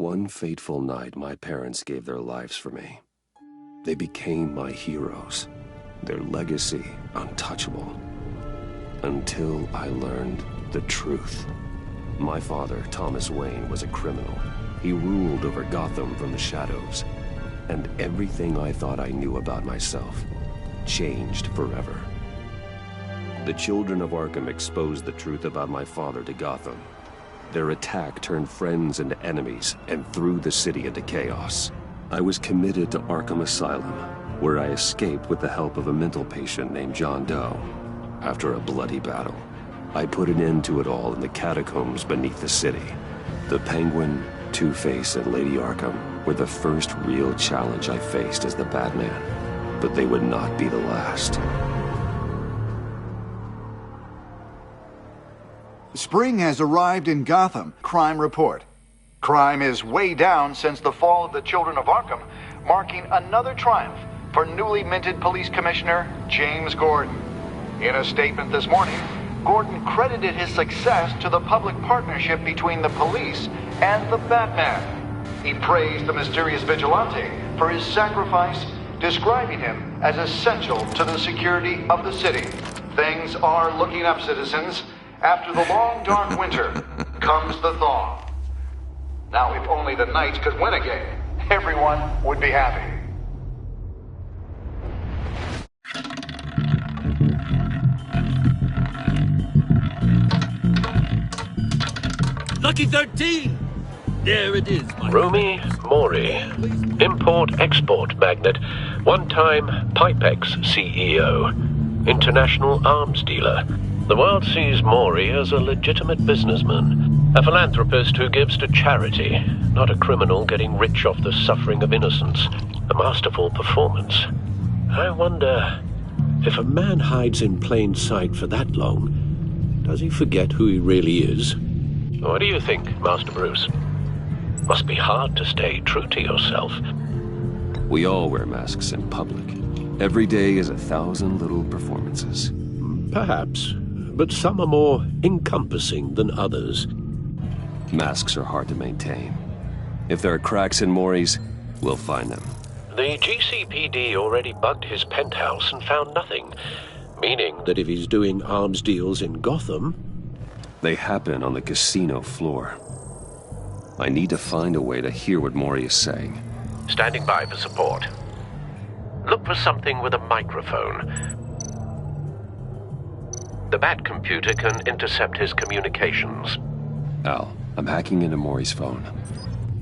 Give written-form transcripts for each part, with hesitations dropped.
one fateful night, my parents gave their lives for me. They became my heroes, their legacy untouchable. Until I learned the truth. My father, Thomas Wayne, was a criminal. He ruled over Gotham from the shadows. And everything I thought I knew about myself changed forever. The children of Arkham exposed the truth about my father to Gotham. Their attack turned friends into enemies and threw the city into chaos. I was committed to Arkham Asylum, where I escaped with the help of a mental patient named John Doe. After a bloody battle, I put an end to it all in the catacombs beneath the city. The Penguin, Two-Face, and Lady Arkham were the first real challenge I faced as the Batman, but they would not be the last. Spring has arrived in Gotham. Crime report. Crime is way down since the fall of the Children of Arkham, marking another triumph for newly minted Police Commissioner James Gordon. In a statement this morning, Gordon credited his success to the public partnership between the police and the Batman. He praised the mysterious vigilante for his sacrifice, describing him as essential to the security of the city. Things are looking up, citizens. After the long, dark winter comes the thaw. Now, if only the Knights could win again, everyone would be happy. Lucky 13! There it is, my Rumi Mori, import-export magnate, one-time Pipex CEO, international arms dealer. The world sees Mori as a legitimate businessman, a philanthropist who gives to charity, not a criminal getting rich off the suffering of innocence. A masterful performance. I wonder, if a man hides in plain sight for that long, does he forget who he really is? What do you think, Master Bruce? Must be hard to stay true to yourself. We all wear masks in public. Every day is 1,000 little performances. Perhaps, but some are more encompassing than others. Masks are hard to maintain. If there are cracks in Mori's, we'll find them. The GCPD already bugged his penthouse and found nothing, meaning that if he's doing arms deals in Gotham... They happen on the casino floor. I need to find a way to hear what Mori is saying. Standing by for support. Look for something with a microphone. The Bat computer can intercept his communications. Al, I'm hacking into Mori's phone.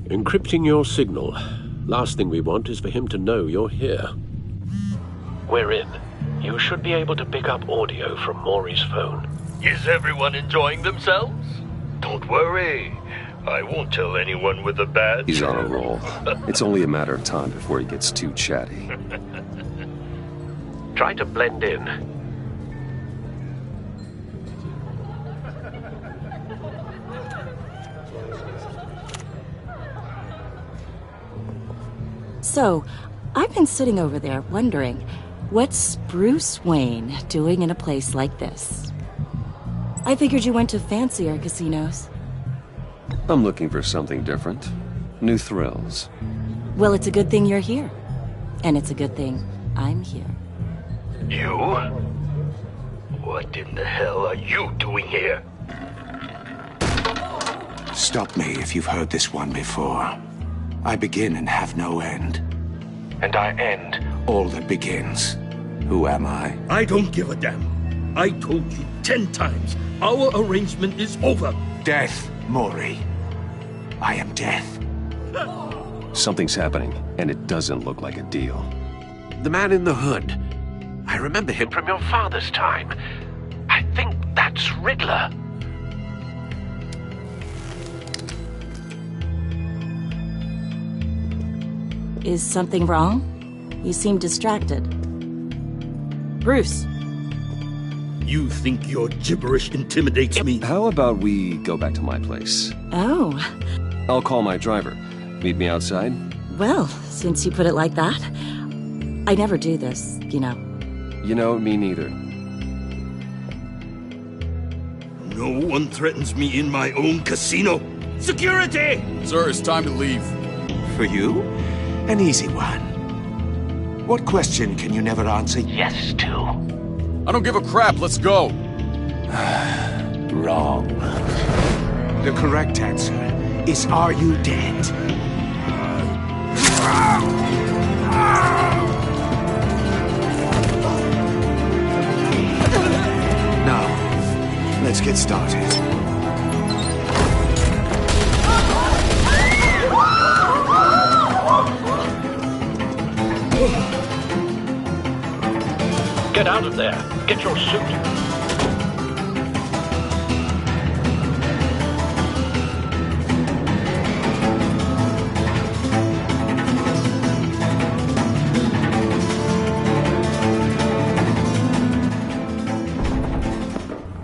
Encrypting your signal. Last thing we want is for him to know you're here. We're in. You should be able to pick up audio from Mori's phone. Is everyone enjoying themselves? Don't worry. I won't tell anyone with a badge. He's on a roll. It's only a matter of time before he gets too chatty. Try to blend in. So, I've been sitting over there wondering, what's Bruce Wayne doing in a place like this? I figured you went to fancier casinos. I'm looking for something different. New thrills. Well, it's a good thing you're here. And it's a good thing I'm here. You? What in the hell are you doing here? Stop me if you've heard this one before. I begin and have no end. And I end all that begins. Who am I? I don't give a damn. I told you 10 times. Our arrangement is over. Death, Mori. I am death. Something's happening, and it doesn't look like a deal. The man in the hood. I remember him from your father's time. I think that's Riddler. Is something wrong? You seem distracted. Bruce. You think your gibberish intimidates me? How about we go back to my place? Oh. I'll call my driver. Meet me outside? Well, since you put it like that, I never do this, you know. You know, me neither. No one threatens me in my own casino. Security! Sir, it's time to leave. For you? An easy one. What question can you never answer yes to? I don't give a crap, let's go. Wrong. The correct answer is, are you dead? Now, let's get started. Get out of there. Get your suit.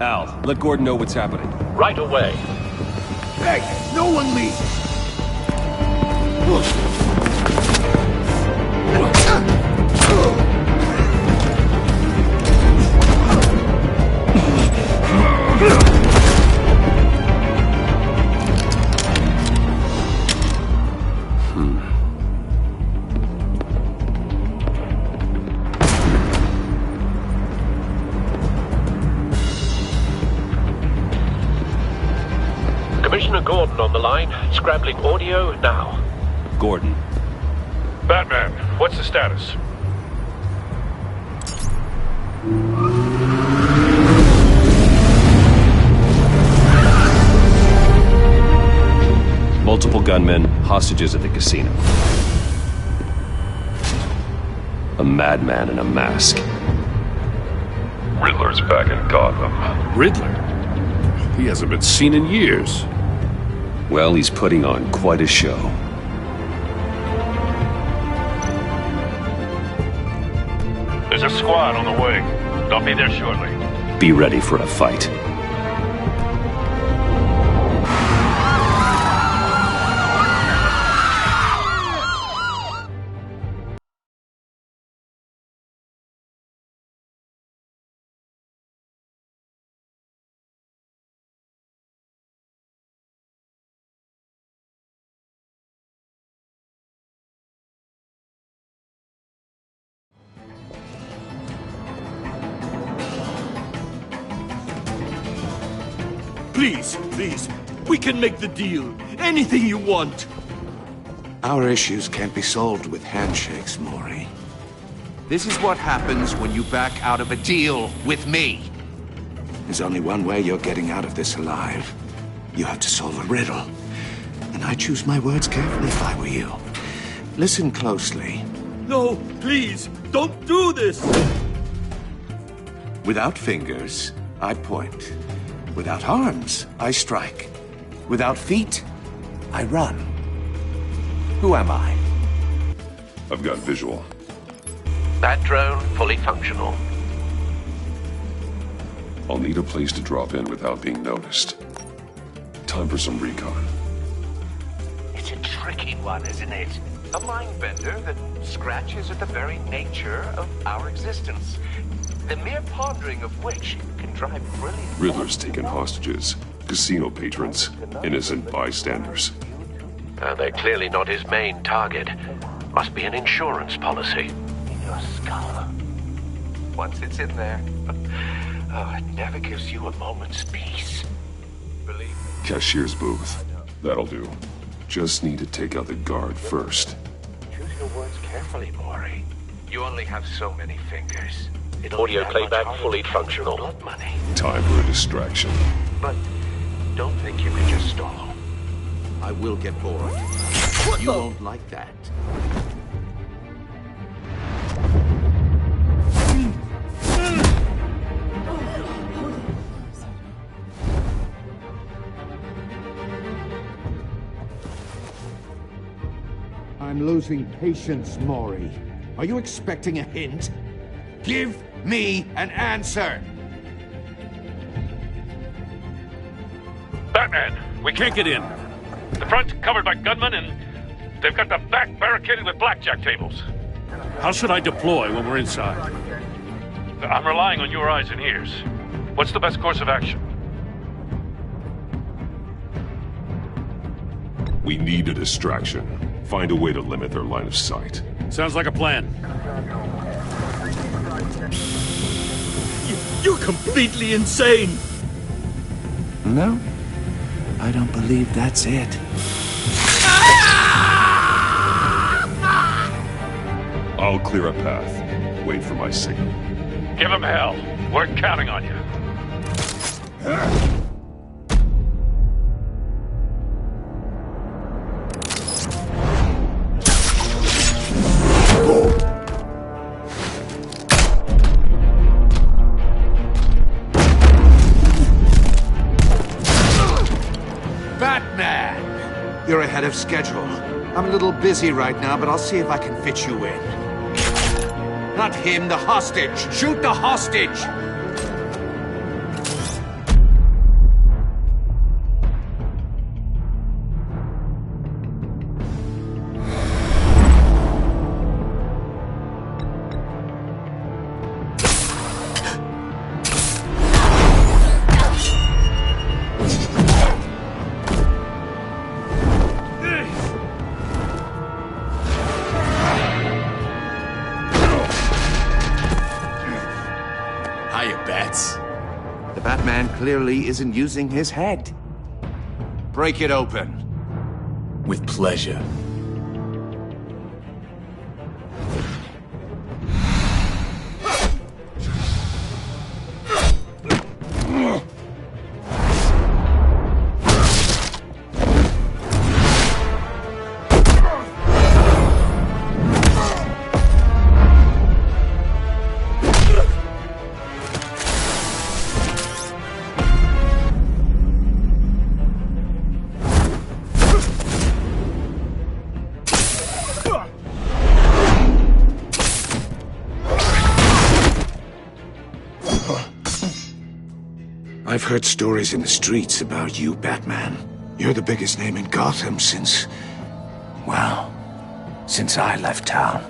Al, let Gordon know what's happening. Right away. Hey, no one leave! Commissioner Gordon on the line, scrambling audio now. Gordon. Batman, what's the status? Multiple gunmen, hostages at the casino. A madman in a mask. Riddler's back in Gotham. Riddler? He hasn't been seen in years. Well, he's putting on quite a show. There's a squad on the way. They'll be there shortly. Be ready for a fight. Please, please, we can make the deal. Anything you want. Our issues can't be solved with handshakes, Maury. This is what happens when you back out of a deal with me. There's only one way you're getting out of this alive. You have to solve a riddle. And I choose my words carefully if I were you. Listen closely. No, please, don't do this! Without fingers, I point. Without arms, I strike. Without feet, I run. Who am I? I've got visual. That drone fully functional. I'll need a place to drop in without being noticed. Time for some recon. It's a tricky one, isn't it? A mind bender that scratches at the very nature of our existence. The mere pondering of which can drive brilliant... Riddler's taken hostages. Casino patrons. Innocent bystanders. They're clearly not his main target. Must be an insurance policy. In your skull. Once it's in there, oh, it never gives you a moment's peace. Believe me. Cashier's booth. That'll do. Just need to take out the guard first. Choose your words carefully, Maury. You only have so many fingers. Audio playback fully functional. Blood money. Time for a distraction. But don't think you can just stall. I will get bored. You won't like that. I'm losing patience, Maury. Are you expecting a hint? Give me an answer! Batman, we can't get in. The front covered by gunmen, and they've got the back barricaded with blackjack tables. How should I deploy when we're inside? I'm relying on your eyes and ears. What's the best course of action? We need a distraction. Find a way to limit their line of sight. Sounds like a plan. You're completely insane! No, I don't believe that's it. I'll clear a path. Wait for my signal. Give him hell. We're counting on you. Batman! You're ahead of schedule. I'm a little busy right now, but I'll see if I can fit you in. Not him, the hostage! Shoot the hostage! The Batman clearly isn't using his head. Break it open. With pleasure. I've heard stories in the streets about you, Batman. You're the biggest name in Gotham since... well, since I left town.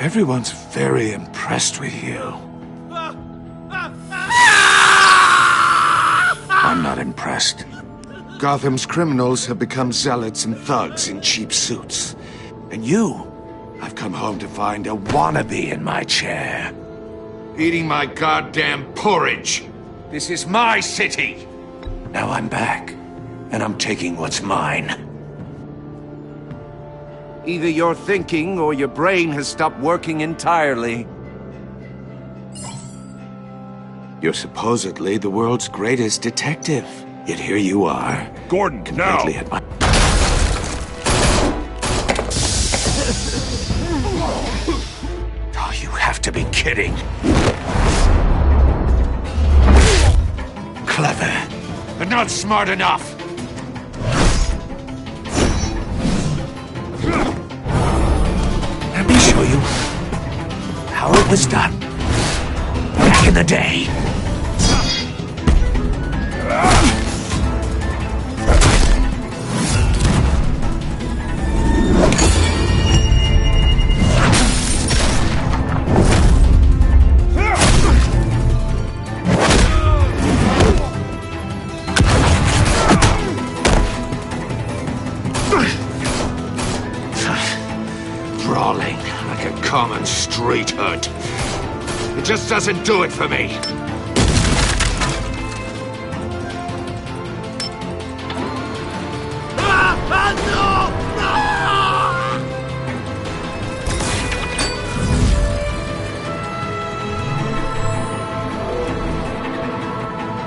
Everyone's very impressed with you. I'm not impressed. Gotham's criminals have become zealots and thugs in cheap suits. And you, I've come home to find a wannabe in my chair. Eating my goddamn porridge. This is my city! Now I'm back, and I'm taking what's mine. Either you're thinking, or your brain has stopped working entirely. You're supposedly the world's greatest detective. Yet here you are. Gordon, now! At my... Oh, you have to be kidding. Clever, but not smart enough. Let me show you how it was done back in the day. Brawling like a common street hood. It just doesn't do it for me.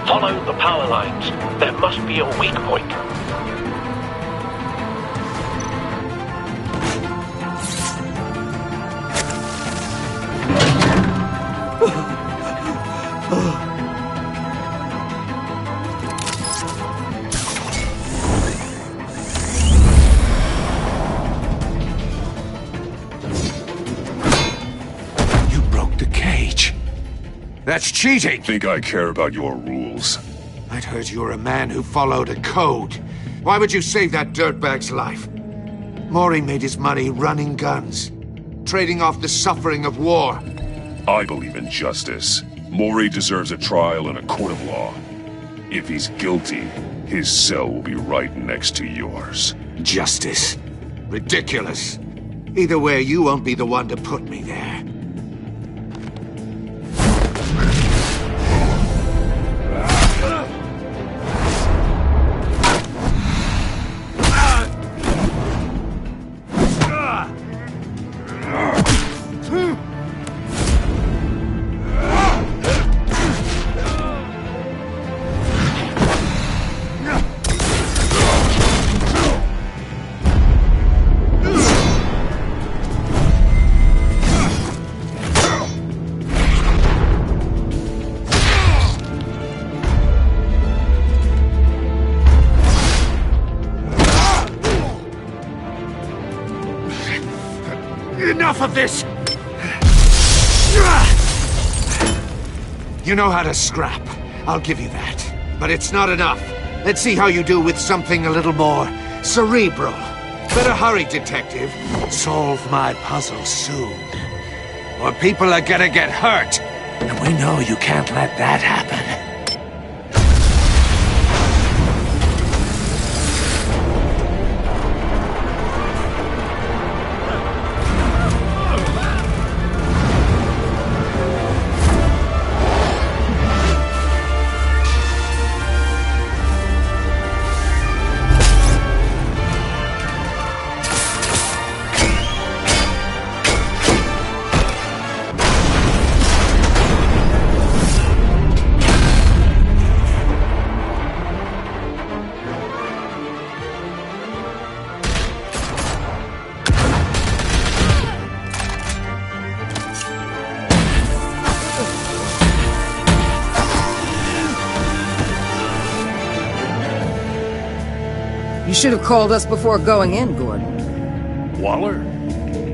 Follow the power lines. There must be a weak point. You broke the cage. That's cheating! Think I care about your rules? I'd heard you were a man who followed a code. Why would you save that dirtbag's life? Maury made his money running guns, trading off the suffering of war. I believe in justice. Maury deserves a trial in a court of law. If he's guilty, His cell will be right next to yours. Justice. Ridiculous. Either way, you won't be the one to put me there. Enough of this! You know how to scrap. I'll give you that. But it's not enough. Let's see how you do with something a little more cerebral. Better hurry, detective. Solve my puzzle soon. Or people are gonna get hurt. And we know you can't let that happen. You should have called us before going in, Gordon. Waller?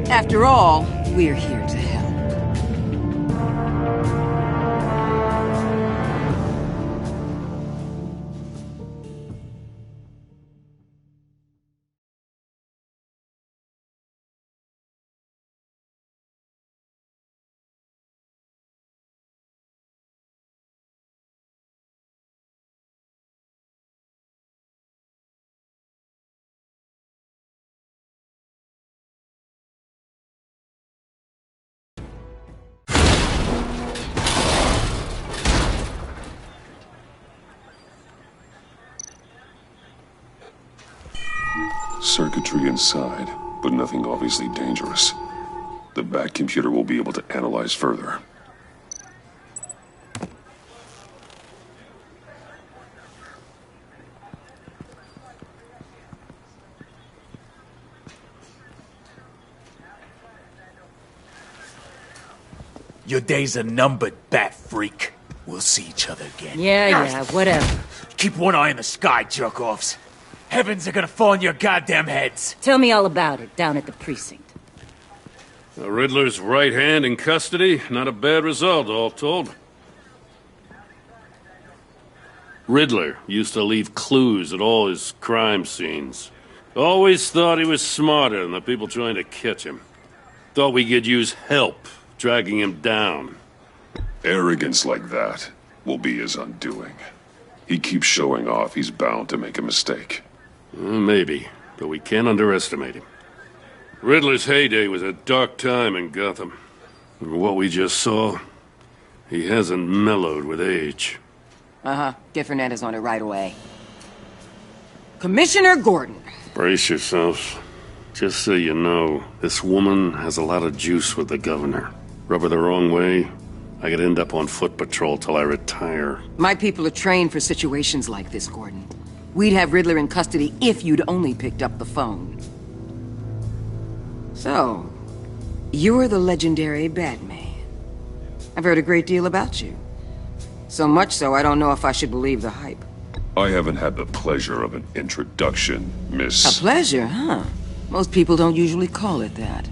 After all, we're here to help. Circuitry inside, but nothing obviously dangerous. The back computer will be able to analyze further. Your days are numbered, bat freak. We'll see each other again. Yeah, whatever. Keep one eye in the sky, jerk-offs. Heavens are gonna fall on your goddamn heads. Tell me all about it down at the precinct. The Riddler's right hand in custody. Not a bad result, all told. Riddler used to leave clues at all his crime scenes. Always thought he was smarter than the people trying to catch him. Thought we could use help dragging him down. Arrogance like that will be his undoing. He keeps showing off, he's bound to make a mistake. Maybe, but we can't underestimate him. Riddler's heyday was a dark time in Gotham. What we just saw, he hasn't mellowed with age. Uh-huh. Get Fernandez on it right away. Commissioner Gordon. Brace yourselves. Just so you know, this woman has a lot of juice with the governor. Rub her the wrong way, I could end up on foot patrol till I retire. My people are trained for situations like this, Gordon. We'd have Riddler in custody if you'd only picked up the phone. So, you're the legendary Batman. I've heard a great deal about you. So much so, I don't know if I should believe the hype. I haven't had the pleasure of an introduction, Miss... A pleasure, huh? Most people don't usually call it that.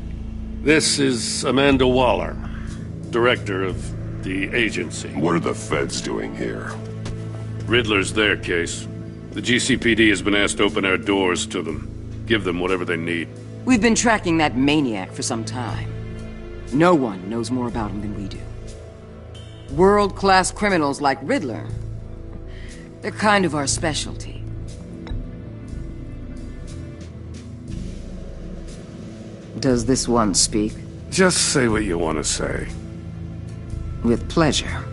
This is Amanda Waller, director of the agency. What are the feds doing here? Riddler's their case. The GCPD has been asked to open our doors to them. Give them whatever they need. We've been tracking that maniac for some time. No one knows more about him than we do. World-class criminals like Riddler, they're kind of our specialty. Does this one speak? Just say what you want to say. With pleasure.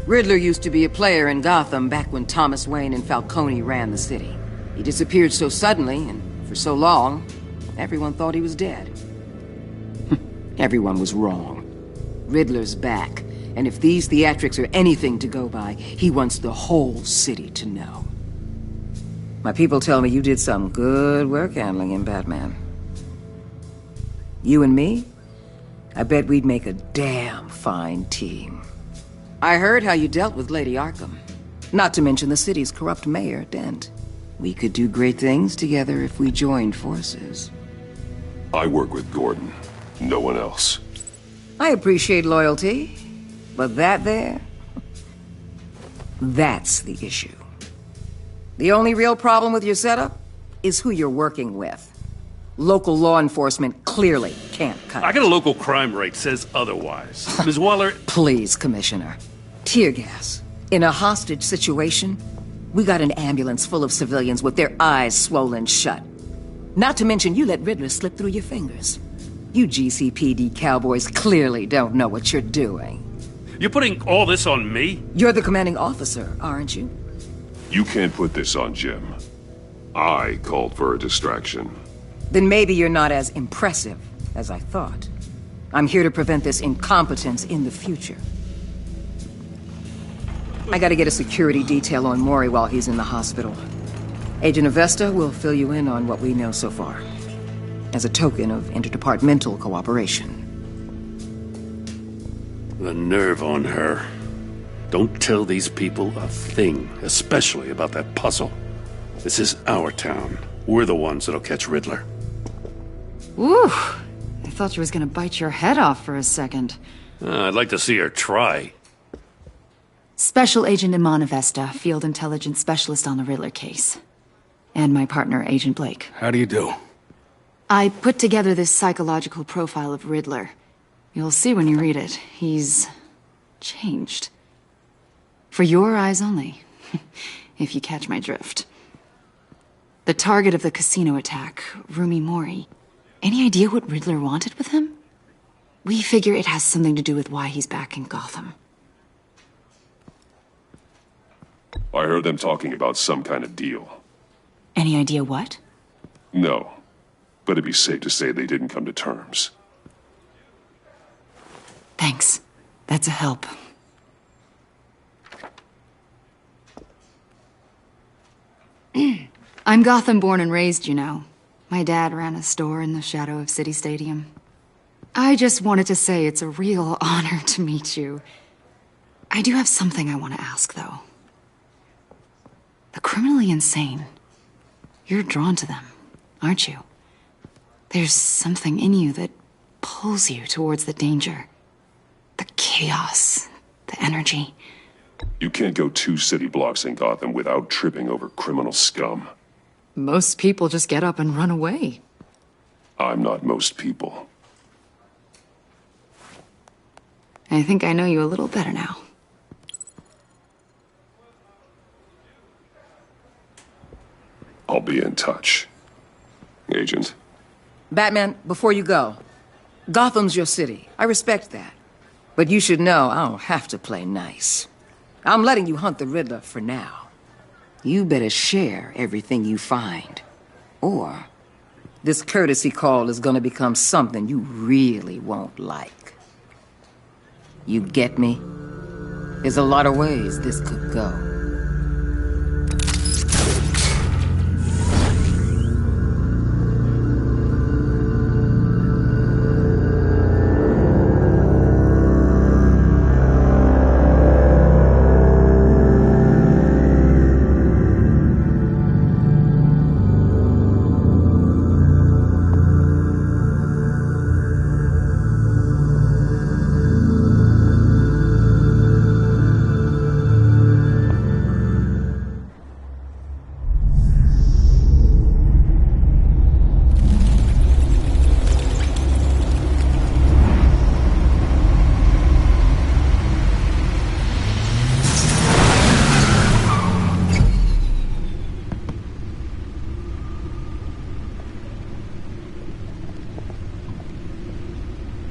Riddler used to be a player in Gotham back when Thomas Wayne and Falcone ran the city. He disappeared so suddenly and for so long, everyone thought he was dead. Everyone was wrong. Riddler's back, and if these theatrics are anything to go by, he wants the whole city to know. My people tell me you did some good work handling him, Batman. You and me? I bet we'd make a damn fine team. I heard how you dealt with Lady Arkham. Not to mention the city's corrupt mayor, Dent. We could do great things together if we joined forces. I work with Gordon. No one else. I appreciate loyalty, but that there... that's the issue. The only real problem with your setup is who you're working with. Local law enforcement clearly can't cut it. I got a local crime rate says otherwise. Ms. Waller... Please, Commissioner. Tear gas. In a hostage situation, we got an ambulance full of civilians with their eyes swollen shut. Not to mention you let Riddler slip through your fingers. You GCPD cowboys clearly don't know what you're doing. You're putting all this on me? You're the commanding officer, aren't you? You can't put this on Jim. I called for a distraction. Then maybe you're not as impressive as I thought. I'm here to prevent this incompetence in the future. I gotta get a security detail on Maury while he's in the hospital. Agent Avesta will fill you in on what we know so far, as a token of interdepartmental cooperation. The nerve on her. Don't tell these people a thing, especially about that puzzle. This is our town. We're the ones that'll catch Riddler. Ooh, I thought she was gonna bite your head off for a second. I'd like to see her try. Special Agent Iman Avesta, Field Intelligence Specialist on the Riddler case. And my partner, Agent Blake. How do you do? I put together this psychological profile of Riddler. You'll see when you read it. He's... changed. For your eyes only, if you catch my drift. The target of the casino attack, Rumi Mori. Any idea what Riddler wanted with him? We figure it has something to do with why he's back in Gotham. I heard them talking about some kind of deal. Any idea what? No, but it'd be safe to say they didn't come to terms. Thanks. That's a help. I'm Gotham born and raised, you know. My dad ran a store in the shadow of City Stadium. I just wanted to say it's a real honor to meet you. I do have something I want to ask, though. The criminally insane. You're drawn to them, aren't you? There's something in you that pulls you towards the danger. The chaos, the energy. You can't go 2 city blocks in Gotham without tripping over criminal scum. Most people just get up and run away. I'm not most people. I think I know you a little better now. I'll be in touch. Agent. Batman, before you go, Gotham's your city. I respect that. But you should know I don't have to play nice. I'm letting you hunt the Riddler for now. You better share everything you find. Or this courtesy call is gonna become something you really won't like. You get me? There's a lot of ways this could go.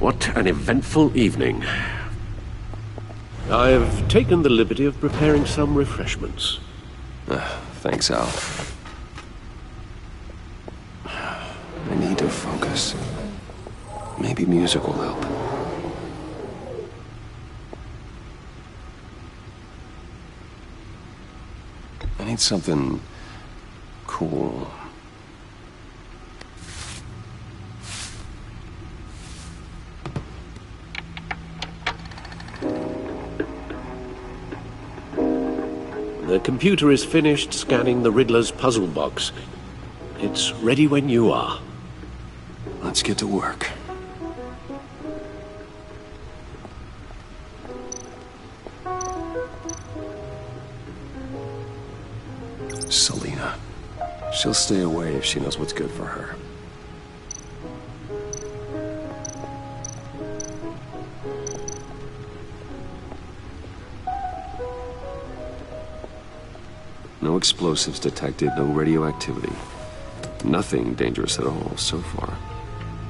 What an eventful evening. I've taken the liberty of preparing some refreshments. Thanks, Al. I need to focus. Maybe music will help. I need something cool. The computer is finished scanning the Riddler's puzzle box. It's ready when you are. Let's get to work. Selena. She'll stay away if she knows what's good for her. No explosives detected, no radioactivity. Nothing dangerous at all so far.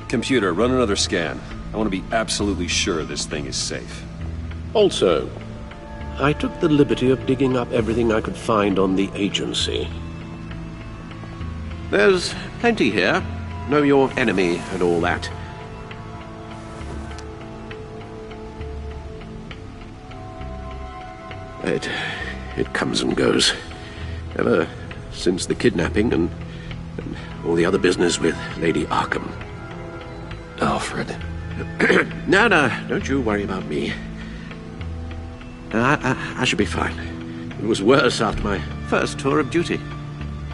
Computer, run another scan. I want to be absolutely sure this thing is safe. Also, I took the liberty of digging up everything I could find on the agency. There's plenty here. Know your enemy and all that. It comes and goes. Ever since the kidnapping and all the other business with Lady Arkham. Alfred. No, don't you worry about me. I should be fine. It was worse after my first tour of duty.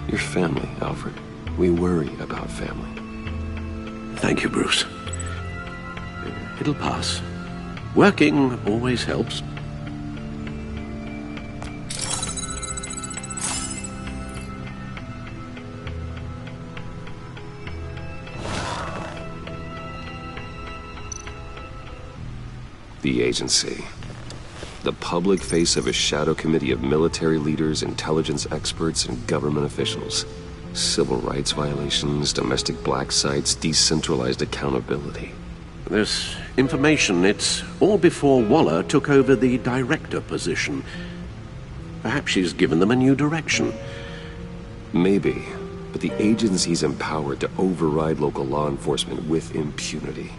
Your family, Alfred. We worry about family. Thank you, Bruce. It'll pass. Working always helps. The agency. The public face of a shadow committee of military leaders, intelligence experts, and government officials. Civil rights violations, domestic black sites, decentralized accountability. This information, it's all before Waller took over the director position. Perhaps she's given them a new direction. Maybe, but the agency's empowered to override local law enforcement with impunity.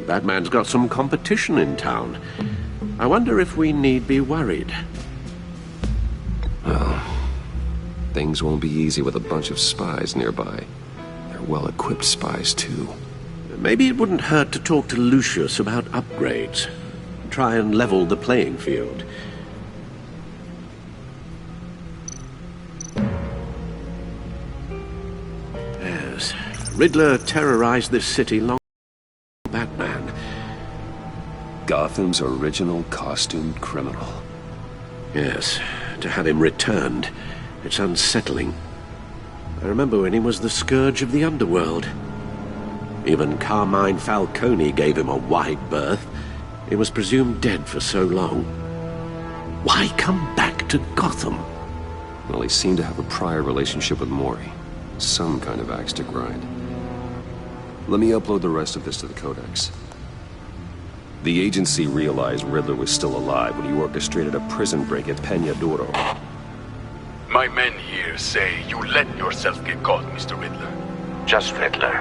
That man's got some competition in town. I wonder if we need be worried. Well, things won't be easy with a bunch of spies nearby. They're well-equipped spies, too. Maybe it wouldn't hurt to talk to Lucius about upgrades. Try and level the playing field. Yes, Riddler terrorized this city long before Batman. Gotham's original costumed criminal. Yes, to have him returned, it's unsettling. I remember when he was the scourge of the underworld. Even Carmine Falcone gave him a wide berth. He was presumed dead for so long. Why come back to Gotham? Well, he seemed to have a prior relationship with Mori. Some kind of axe to grind. Let me upload the rest of this to the Codex. The agency realized Riddler was still alive when he orchestrated a prison break at Peña Duro. My men here say you let yourself get caught, Mr. Riddler. Just Riddler.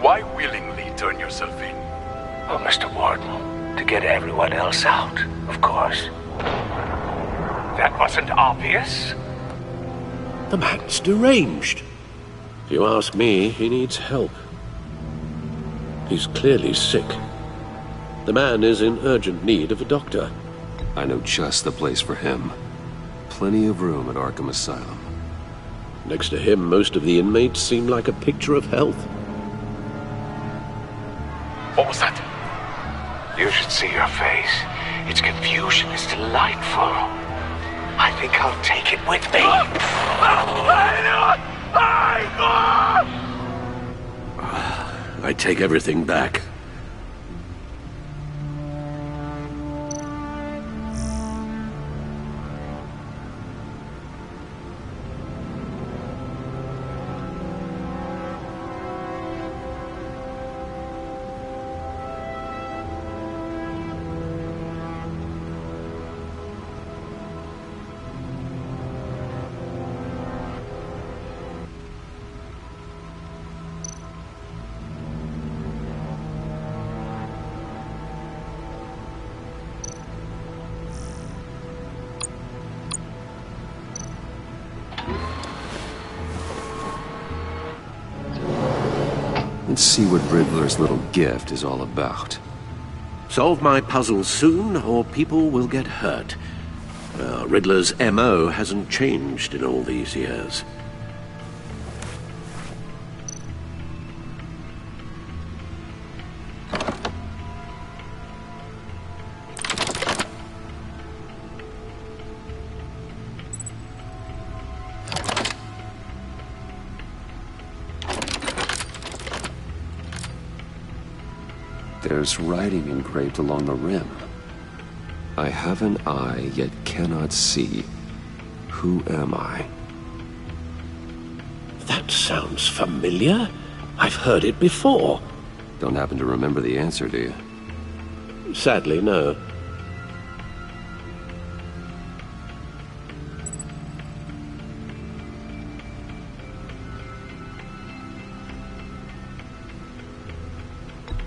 Why willingly turn yourself in? Oh, Mr. Warden, to get everyone else out, of course. That wasn't obvious. The man's deranged. If you ask me, he needs help. He's clearly sick. The man is in urgent need of a doctor. I know just the place for him. Plenty of room at Arkham Asylum. Next to him, most of the inmates seem like a picture of health. What was that? You should see your face. Its confusion is delightful. I think I'll take it with me. I take everything back. Let's see what Riddler's little gift is all about. Solve my puzzle soon, or people will get hurt. Riddler's M.O. hasn't changed in all these years. There's writing engraved along the rim. I have an eye, yet cannot see. Who am I? That sounds familiar. I've heard it before. Don't happen to remember the answer, do you? Sadly, no.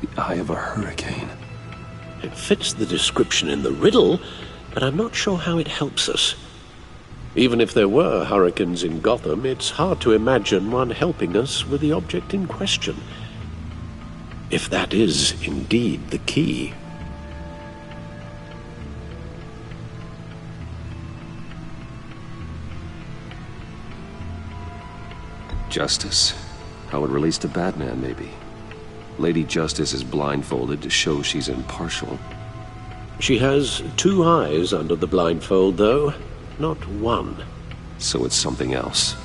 The eye of a hurricane. It fits the description in the riddle, but I'm not sure how it helps us. Even if there were hurricanes in Gotham, it's hard to imagine one helping us with the object in question. If that is indeed the key. Justice? How it relates to Batman, maybe. Lady Justice is blindfolded to show she's impartial. She has two eyes under the blindfold, though, not one. So it's something else.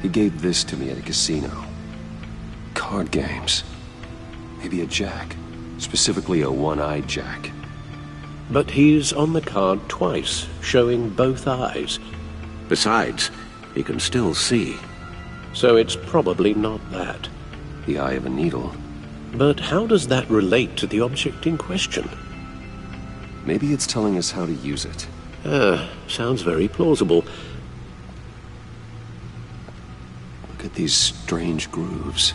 He gave this to me at a casino. Card games. Maybe a jack. Specifically a one-eyed jack. But he's on the card twice, showing both eyes. Besides, he can still see. So it's probably not that. The eye of a needle. But how does that relate to the object in question? Maybe it's telling us how to use it. Sounds very plausible. Look at these strange grooves.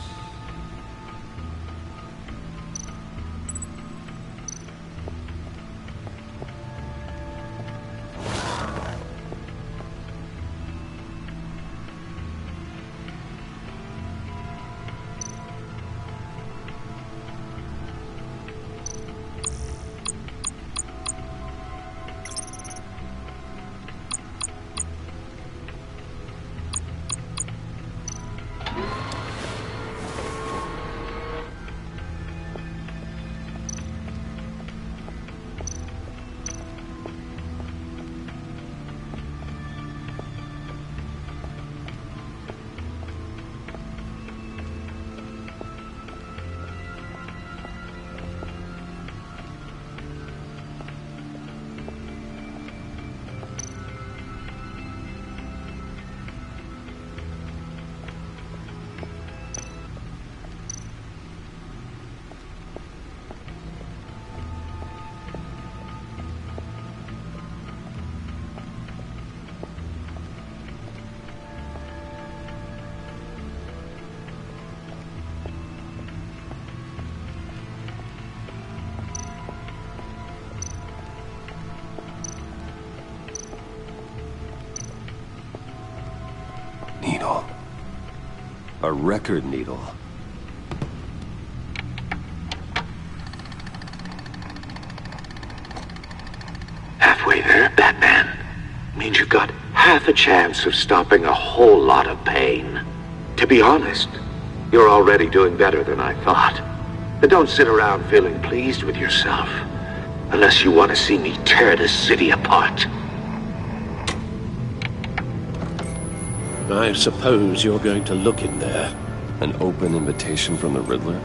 Needle. A record needle. Halfway there, Batman. Means you've got half a chance of stopping a whole lot of pain. To be honest, you're already doing better than I thought. But don't sit around feeling pleased with yourself. Unless you want to see me tear this city apart. I suppose you're going to look in there. An open invitation from the Riddler?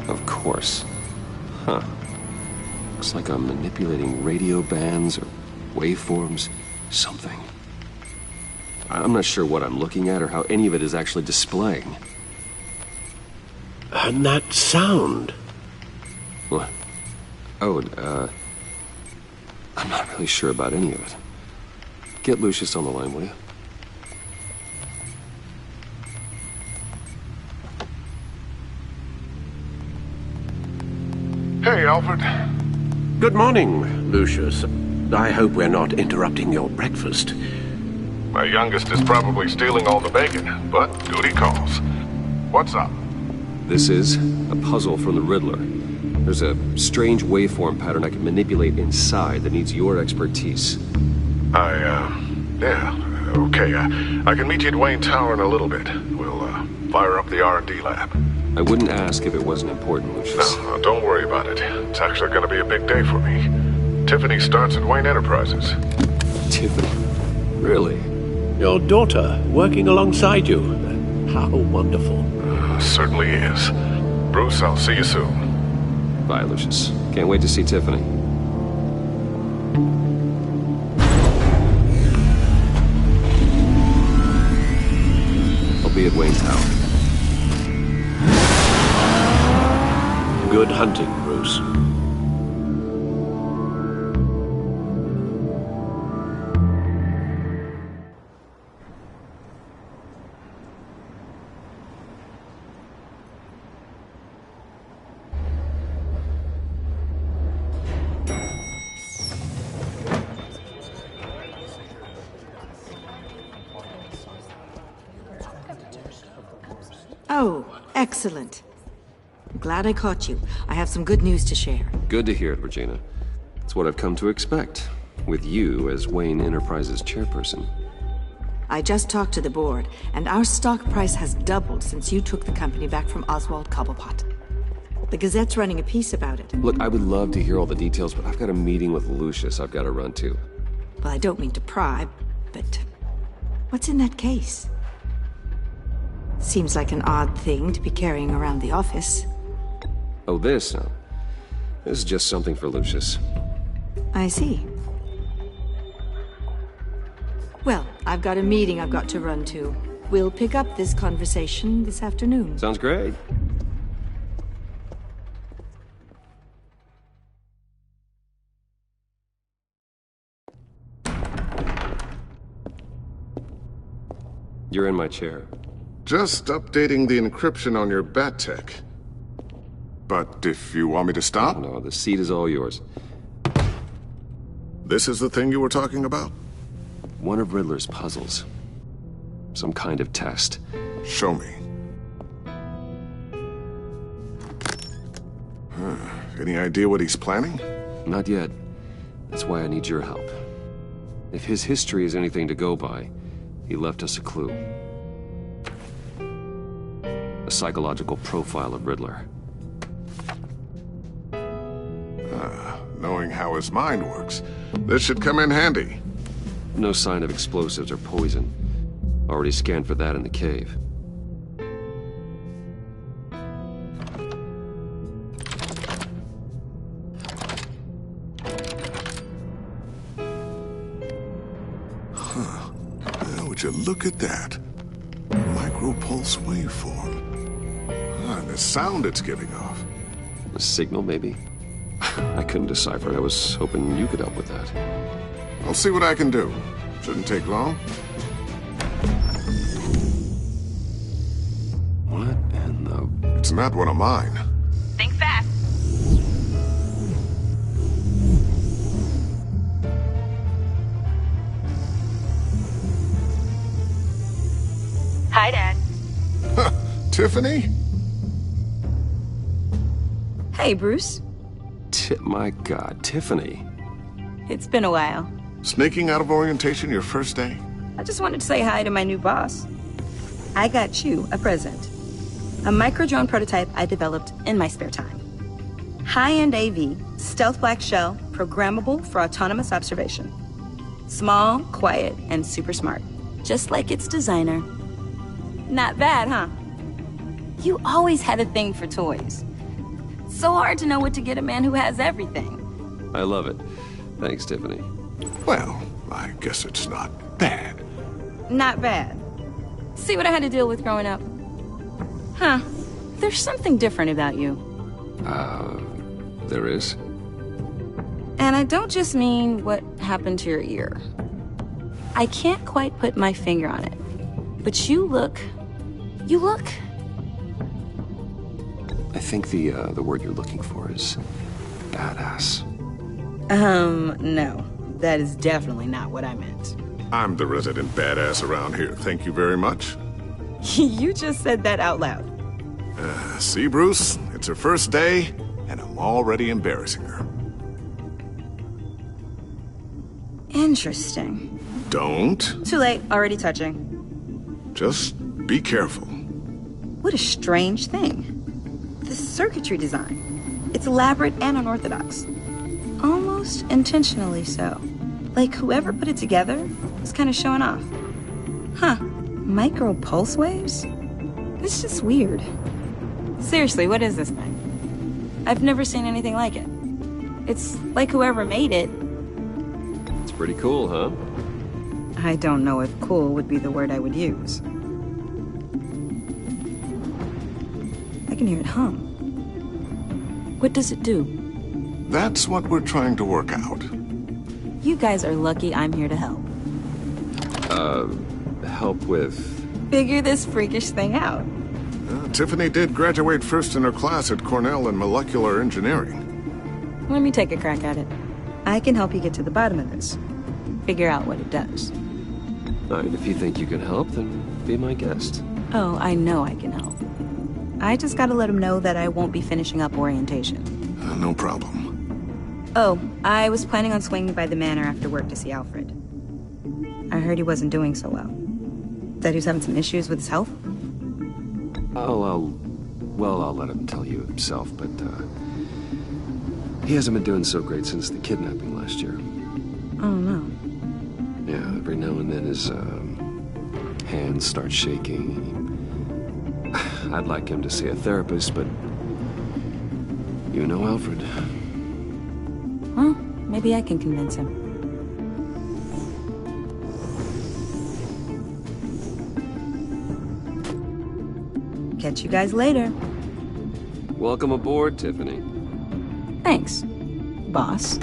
Of course. Huh. Looks like I'm manipulating radio bands or waveforms. Something. I'm not sure what I'm looking at or how any of it is actually displaying. And that sound. What? Oh, I'm not really sure about any of it. Get Lucius on the line, will you? Hey, Alfred. Good morning, Lucius. I hope we're not interrupting your breakfast. My youngest is probably stealing all the bacon, but duty calls. What's up? This is a puzzle from the Riddler. There's a strange waveform pattern I can manipulate inside that needs your expertise. Yeah, okay. I can meet you at Wayne Tower in a little bit. We'll, fire up the R&D lab. I wouldn't ask if it wasn't important, Lucius. No, don't worry about it. It's actually gonna be a big day for me. Tiffany starts at Wayne Enterprises. Tiffany? Really? Your daughter working alongside you. How wonderful. Certainly is. Bruce, I'll see you soon. Bye, Lucius. Can't wait to see Tiffany. I'll be at Wayne Tower. Good hunting, Bruce. Oh, excellent. I'm glad I caught you. I have some good news to share. Good to hear it, Regina. It's what I've come to expect, with you as Wayne Enterprises chairperson. I just talked to the board, and our stock price has doubled since you took the company back from Oswald Cobblepot. The Gazette's running a piece about it. Look, I would love to hear all the details, but I've got a meeting with Lucius I've got to run to. Well, I don't mean to pry, but what's in that case? Seems like an odd thing to be carrying around the office. Oh, this? No. This is just something for Lucius. I see. Well, I've got a meeting I've got to run to. We'll pick up this conversation this afternoon. Sounds great. You're in my chair. Just updating the encryption on your bat tech. But if you want me to stop? No, the seat is all yours. This is the thing you were talking about? One of Riddler's puzzles. Some kind of test. Show me. Any idea what he's planning? Not yet. That's why I need your help. If his history is anything to go by, he left us a clue. A psychological profile of Riddler. Knowing how his mind works, this should come in handy. No sign of explosives or poison. Already scanned for that in the cave. Would you look at that? Micropulse waveform. And the sound it's giving off. A signal, maybe? I couldn't decipher it. I was hoping you could help with that. I'll see what I can do. Shouldn't take long. What in the... It's not one of mine. Think fast. Hi, Dad. Tiffany? Hey, Bruce. My God, Tiffany. It's been a while. Sneaking out of orientation your first day? I just wanted to say hi to my new boss. I got you a present. A micro-drone prototype I developed in my spare time. High-end AV, stealth black shell, programmable for autonomous observation. Small, quiet, and super smart. Just like its designer. Not bad, huh? You always had a thing for toys. So hard to know what to get a man who has everything. I love it. Thanks, Tiffany. Well, I guess it's not bad. Not bad. See what I had to deal with growing up? Huh. There's something different about you. There is? And I don't just mean what happened to your ear. I can't quite put my finger on it. But you look... I think the word you're looking for is badass. No. that is definitely not what I meant. I'm the resident badass around here. Thank you very much. You just said that out loud. See, Bruce? It's her first day, and I'm already embarrassing her. Interesting. Don't. Too late, already touching. Just be careful. What a strange thing. The circuitry design. It's elaborate and unorthodox. Almost intentionally so. Like whoever put it together was kind of showing off. Huh. Micro pulse waves? It's just weird. Seriously, what is this thing? I've never seen anything like it. It's like whoever made it. It's pretty cool, huh? I don't know if cool would be the word I would use. I can hear it hum. What does it do? That's what we're trying to work out. You guys are lucky I'm here to help. Help with... Figure this freakish thing out. Tiffany did graduate first in her class at Cornell in molecular engineering. Let me take a crack at it. I can help you get to the bottom of this. Figure out what it does. All right, if you think you can help, then be my guest. Oh, I know I can help. I just gotta let him know that I won't be finishing up orientation. No problem. Oh, I was planning on swinging by the manor after work to see Alfred. I heard he wasn't doing so well. That he was having some issues with his health? I'll let him tell you himself, but, he hasn't been doing so great since the kidnapping last year. Oh, no. Yeah, every now and then his, hands start shaking. I'd like him to see a therapist, but you know Alfred. Well, maybe I can convince him. Catch you guys later. Welcome aboard, Tiffany. Thanks, boss.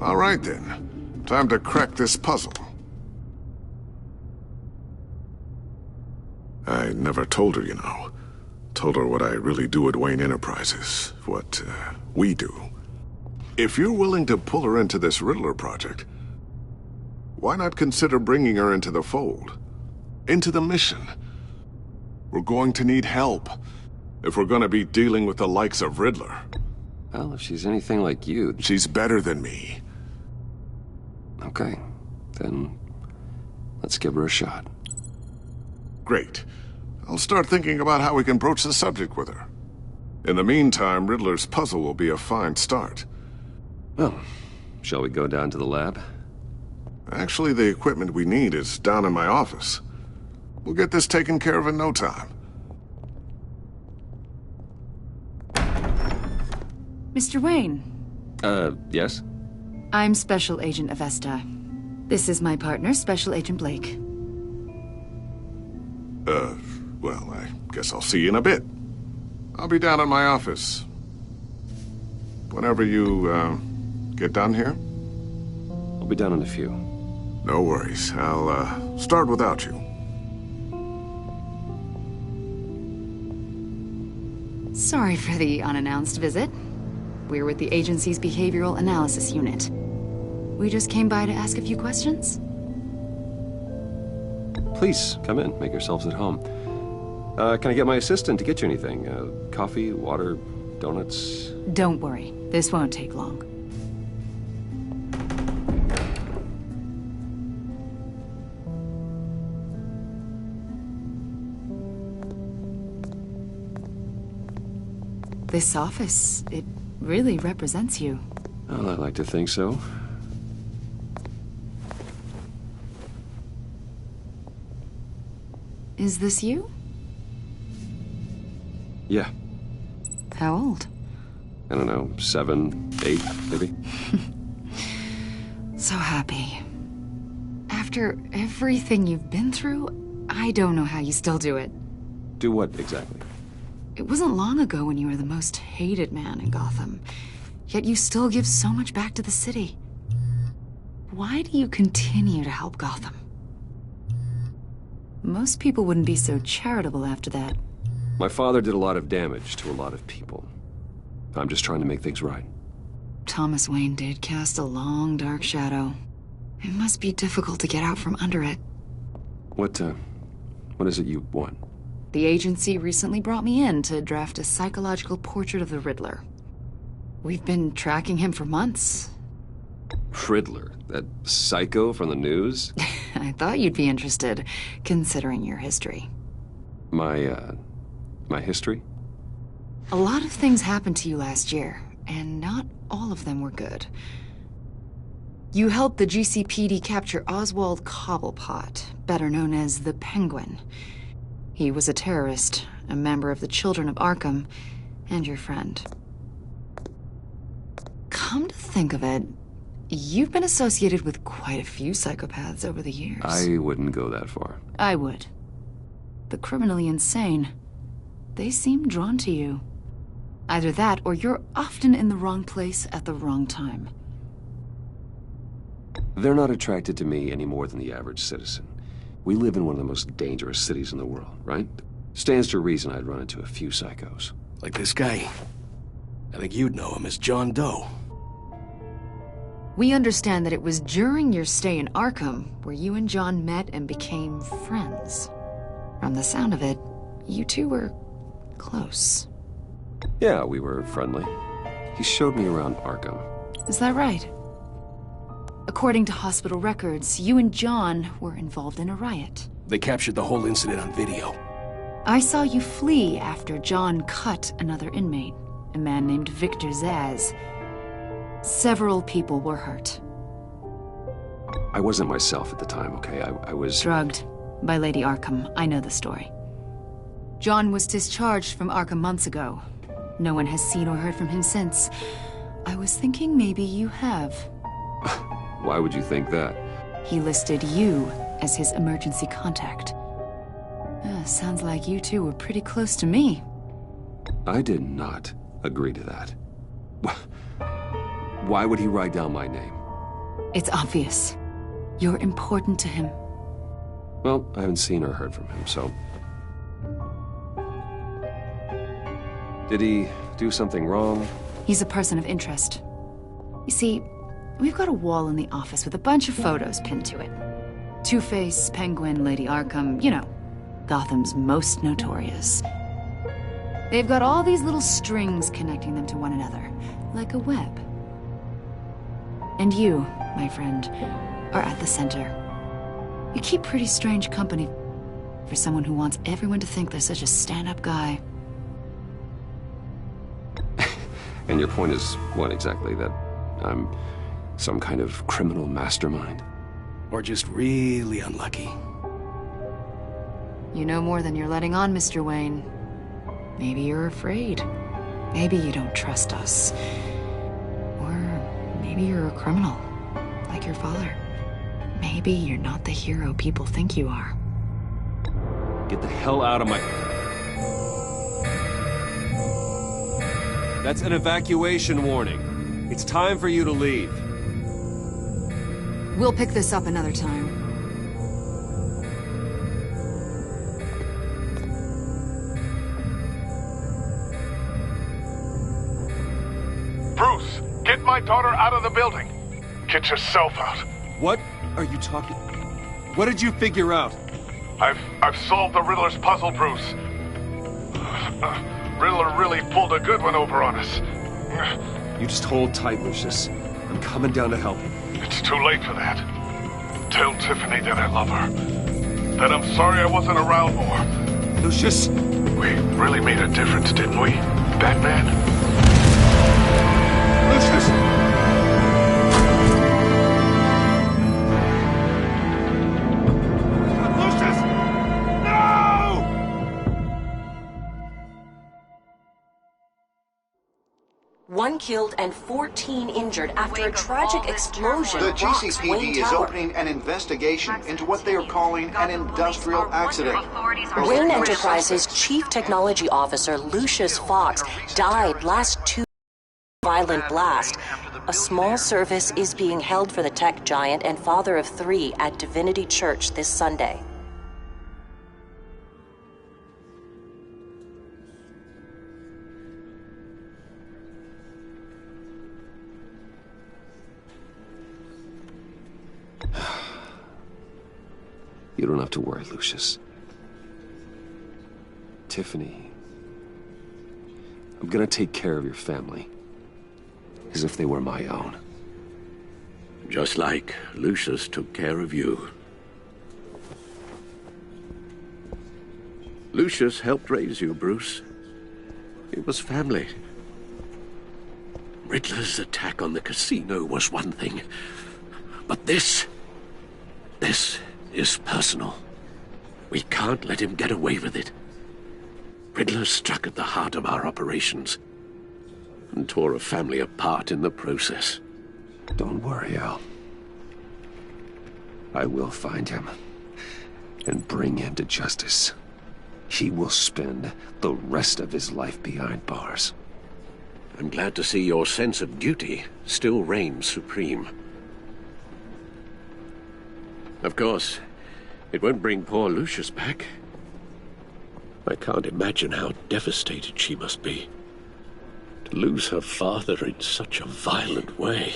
All right, then. Time to crack this puzzle. I never told her, you know. Told her what I really do at Wayne Enterprises. What, we do. If you're willing to pull her into this Riddler project, why not consider bringing her into the fold? Into the mission? We're going to need help if we're going to be dealing with the likes of Riddler. Well, if she's anything like you... She's better than me. Okay, then let's give her a shot. Great. I'll start thinking about how we can broach the subject with her. In the meantime, Riddler's puzzle will be a fine start. Well, shall we go down to the lab? Actually, the equipment we need is down in my office. We'll get this taken care of in no time. Mr. Wayne. Yes? I'm Special Agent Avesta. This is my partner, Special Agent Blake. Well, I guess I'll see you in a bit. I'll be down in my office. Whenever you, get done here? I'll be down in a few. No worries. I'll, start without you. Sorry for the unannounced visit. We're with the agency's Behavioral Analysis Unit. We just came by to ask a few questions. Please, come in. Make yourselves at home. Can I get my assistant to get you anything? Coffee, water, donuts? Don't worry. This won't take long. This office, it really represents you. Well, I'd like to think so. Is this you? Yeah. How old? I don't know, 7, 8, maybe? So happy. After everything you've been through, I don't know how you still do it. Do what, exactly? It wasn't long ago when you were the most hated man in Gotham. Yet you still give so much back to the city. Why do you continue to help Gotham? Most people wouldn't be so charitable after that. My father did a lot of damage to a lot of people. I'm just trying to make things right. Thomas Wayne did cast a long, dark shadow. It must be difficult to get out from under it. What is it you want? The agency recently brought me in to draft a psychological portrait of the Riddler. We've been tracking him for months. Riddler? That psycho from the news? I thought you'd be interested, considering your history. My history? A lot of things happened to you last year, and not all of them were good. You helped the GCPD capture Oswald Cobblepot, better known as the Penguin. He was a terrorist, a member of the Children of Arkham, and your friend. Come to think of it, you've been associated with quite a few psychopaths over the years. I wouldn't go that far. I would. The criminally insane. They seem drawn to you. Either that, or you're often in the wrong place at the wrong time. They're not attracted to me any more than the average citizen. We live in one of the most dangerous cities in the world, right? Stands to reason I'd run into a few psychos. Like this guy. I think you'd know him as John Doe. We understand that it was during your stay in Arkham where you and John met and became friends. From the sound of it, you two were close. Yeah, we were friendly. He showed me around Arkham. Is that right? According to hospital records, you and John were involved in a riot. They captured the whole incident on video. I saw you flee after John cut another inmate, a man named Victor Zaz. Several people were hurt. I wasn't myself at the time, okay? I was... Drugged by Lady Arkham. I know the story. John was discharged from Arkham months ago. No one has seen or heard from him since. I was thinking maybe you have. Why would you think that? He listed you as his emergency contact. Sounds like you two were pretty close to me. I did not agree to that. Why would he write down my name? It's obvious. You're important to him. Well, I haven't seen or heard from him, so... Did he do something wrong? He's a person of interest. You see, we've got a wall in the office with a bunch of photos pinned to it. Two-Face, Penguin, Lady Arkham, you know, Gotham's most notorious. They've got all these little strings connecting them to one another, like a web. And you, my friend, are at the center. You keep pretty strange company for someone who wants everyone to think they're such a stand-up guy. And your point is, what exactly? That I'm some kind of criminal mastermind? Or just really unlucky? You know more than you're letting on, Mr. Wayne. Maybe you're afraid. Maybe you don't trust us. Or maybe you're a criminal, like your father. Maybe you're not the hero people think you are. Get the hell out of my... That's an evacuation warning. It's time for you to leave. We'll pick this up another time. Bruce, get my daughter out of the building. Get yourself out. What are you talking... What did you figure out? I've solved the Riddler's puzzle, Bruce. Riddler really pulled a good one over on us. You just hold tight, Lucius. I'm coming down to help. It's too late for that. Tell Tiffany that I love her. That I'm sorry I wasn't around more. Lucius! We really made a difference, didn't we, Batman? Lucius! One killed and 14 injured after a tragic explosion. The rocks GCPD Wayne is Tower. opening an investigation into what they are calling an industrial accident. Wayne Enterprises Chief Technology Officer Lucius Fox died last Tuesday in a violent blast. A small service is being held for the tech giant and father of 3 at Divinity Church this Sunday. You don't have to worry, Lucius. Tiffany, I'm gonna take care of your family. As if they were my own. Just like Lucius took care of you. Lucius helped raise you, Bruce. It was family. Riddler's attack on the casino was one thing. But this is personal. We can't let him get away with it. Riddler struck at the heart of our operations and tore a family apart in the process. Don't worry, Al. I will find him and bring him to justice. He will spend the rest of his life behind bars. I'm glad to see your sense of duty still reigns supreme. Of course, it won't bring poor Lucius back. I can't imagine how devastated she must be. To lose her father in such a violent way.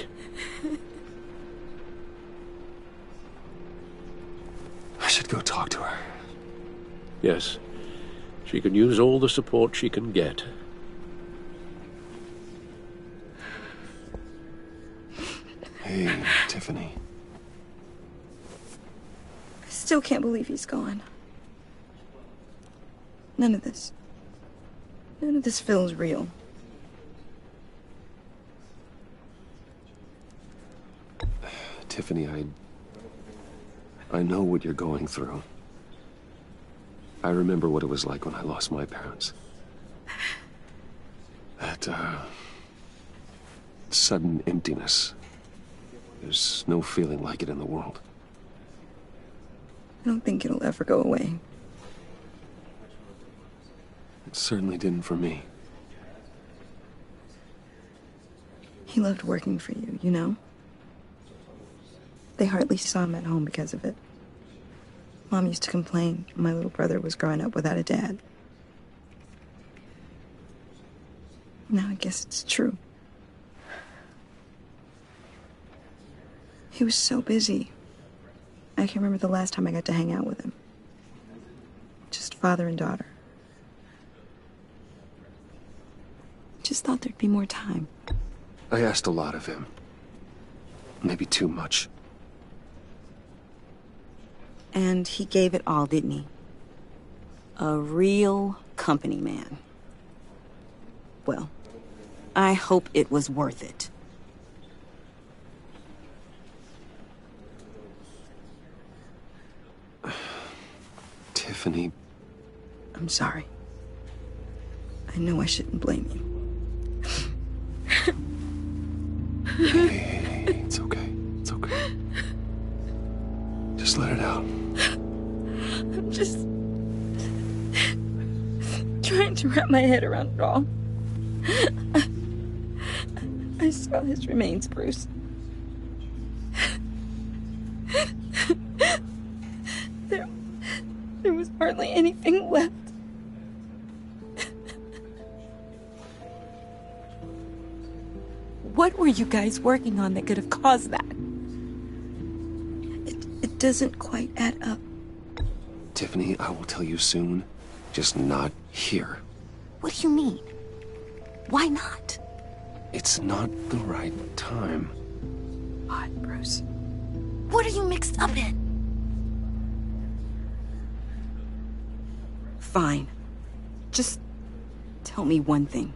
I should go talk to her. Yes, she can use all the support she can get. Hey, Tiffany. I still can't believe he's gone. None of this feels real. Tiffany, I know what you're going through. I remember what it was like when I lost my parents. That, sudden emptiness. There's no feeling like it in the world. I don't think it'll ever go away. It certainly didn't for me. He loved working for you, you know? They hardly saw him at home because of it. Mom used to complain my little brother was growing up without a dad. Now I guess it's true. He was so busy. I can't remember the last time I got to hang out with him. Just father and daughter. Just thought there'd be more time. I asked a lot of him. Maybe too much. And he gave it all, didn't he? A real company man. Well, I hope it was worth it. Tiffany. I'm sorry. I know I shouldn't blame you. Hey, it's okay. It's okay. Just let it out. I'm just trying to wrap my head around it all. I saw his remains, Bruce. There was hardly anything left. What were you guys working on that could have caused that? It doesn't quite add up. Tiffany, I will tell you soon. Just not here. What do you mean? Why not? It's not the right time. What, Bruce? What are you mixed up in? Fine. Just tell me one thing.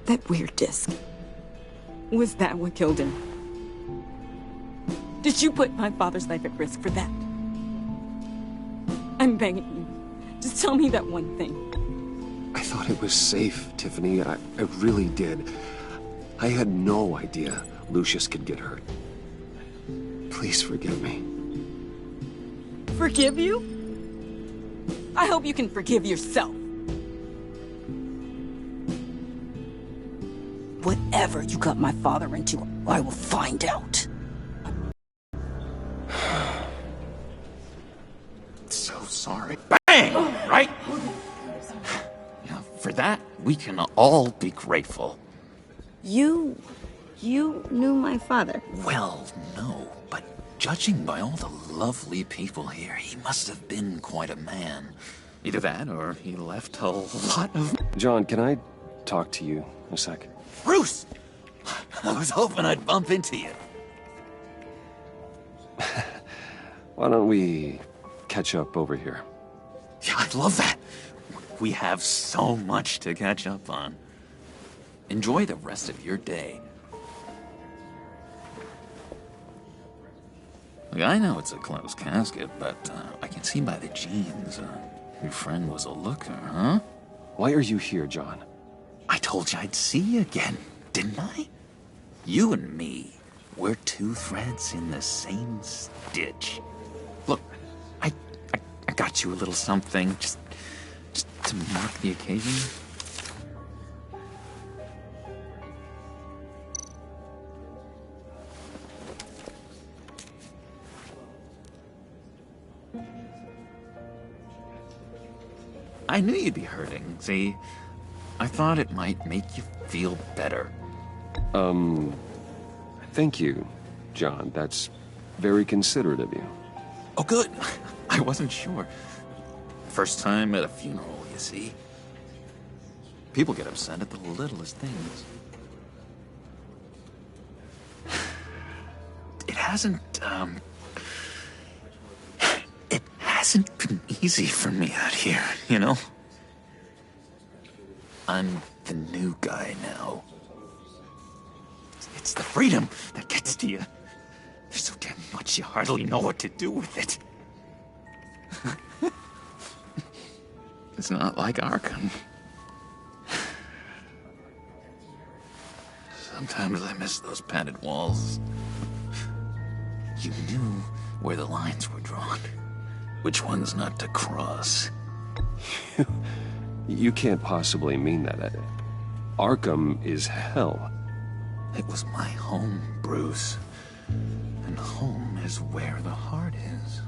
That weird disc. Was that what killed him? Did you put my father's life at risk for that? I'm begging you. Just tell me that one thing. I thought it was safe, Tiffany. I really did. I had no idea Lucius could get hurt. Please forgive me. Forgive you? I hope you can forgive yourself. Whatever you got my father into, I will find out. So sorry. Bang! Right? Yeah, for that, we can all be grateful. You knew my father? Well, no, but Judging by all the lovely people here, he must have been quite a man. Either that, or he left a lot of... John, can I talk to you a sec? Bruce! I was hoping I'd bump into you. Why don't we catch up over here? Yeah, I'd love that. We have so much to catch up on. Enjoy the rest of your day. Look, I know it's a closed casket, but I can see by the jeans, your friend was a looker, huh? Why are you here, John? I told you I'd see you again, didn't I? You and me, we're two threads in the same stitch. Look, I got you a little something, just to mark the occasion. I knew you'd be hurting, see? I thought it might make you feel better. Thank you, John. That's very considerate of you. Oh, good. I wasn't sure. First time at a funeral, you see. People get upset at the littlest things. It hasn't been easy for me out here, you know? I'm the new guy now. It's the freedom that gets to you. There's so damn much you hardly know what to do with it. It's not like Arkham. Sometimes I miss those padded walls. You knew where the lines were drawn. Which ones not to cross. You can't possibly mean that. Arkham is hell. It was my home, Bruce. And home is where the heart is.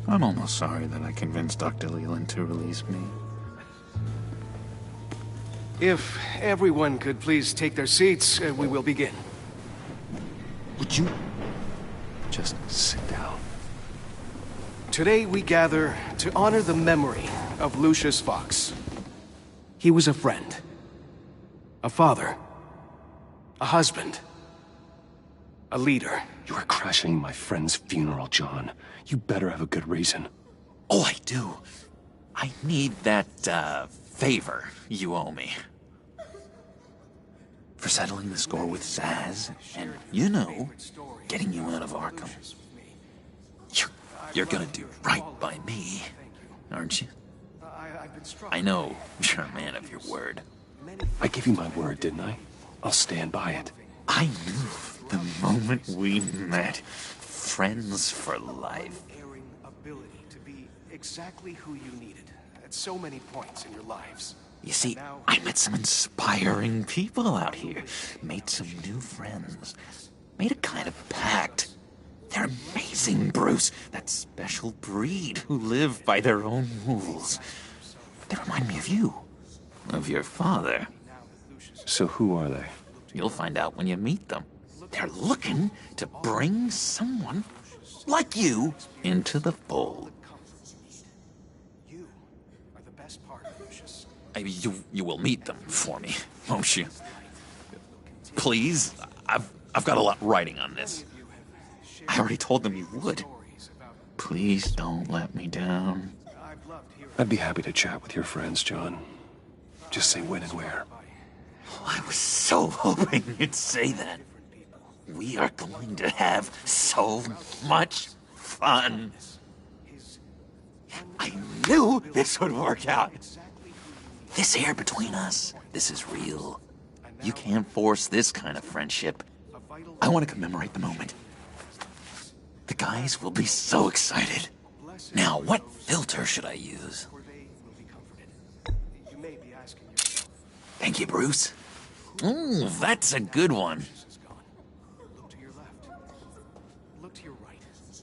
I'm almost sorry that I convinced Dr. Leland to release me. If everyone could please take their seats, we will begin. Would you just sit down? Today we gather to honor the memory of Lucius Fox. He was a friend, a father, a husband, a leader. You are crashing my friend's funeral, John. You better have a good reason. Oh, I do. I need that, favor you owe me. For settling the score with Zaz, and, you know, getting you out of Arkham. You're gonna do right by me, aren't you? I know you're a man of your word. I gave you my word, didn't I? I'll stand by it. I knew the moment we met. Friends for life. Ability to be exactly who you needed at so many points in your lives. You see, I met some inspiring people out here. Made some new friends. Made a kind of pact. They're amazing, Bruce. That special breed who live by their own rules. They remind me of you. Of your father. So who are they? You'll find out when you meet them. They're looking to bring someone like you into the fold. You are the best part, Lucius. You will meet them for me, won't you? Please, I've got a lot writing on this. I already told them you would. Please don't let me down. I'd be happy to chat with your friends, John. Just say when and where. Oh, I was so hoping you'd say that. We are going to have so much fun. I knew this would work out. This air between us, this is real. You can't force this kind of friendship. I want to commemorate the moment. The guys will be so excited. Now, what filter should I use? Thank you, Bruce. Ooh, that's a good one.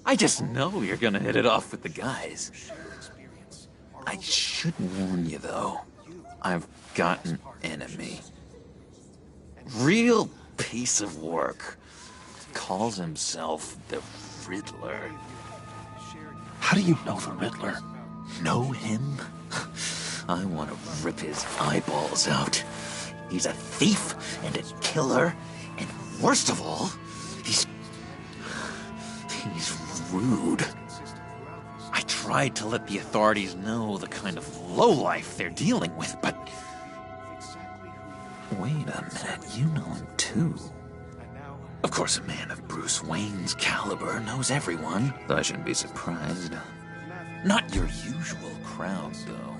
I just know you're gonna hit it off with the guys. I should warn you, though. I've got an enemy. Real piece of work. Calls himself the Riddler. How do you know the Riddler? Know him? I want to rip his eyeballs out. He's a thief and a killer, and worst of all, he's rude. I tried to let the authorities know the kind of lowlife they're dealing with, but... Wait a minute, you know him too. Of course, a man of Bruce Wayne's caliber knows everyone, though I shouldn't be surprised. Not your usual crowd, though.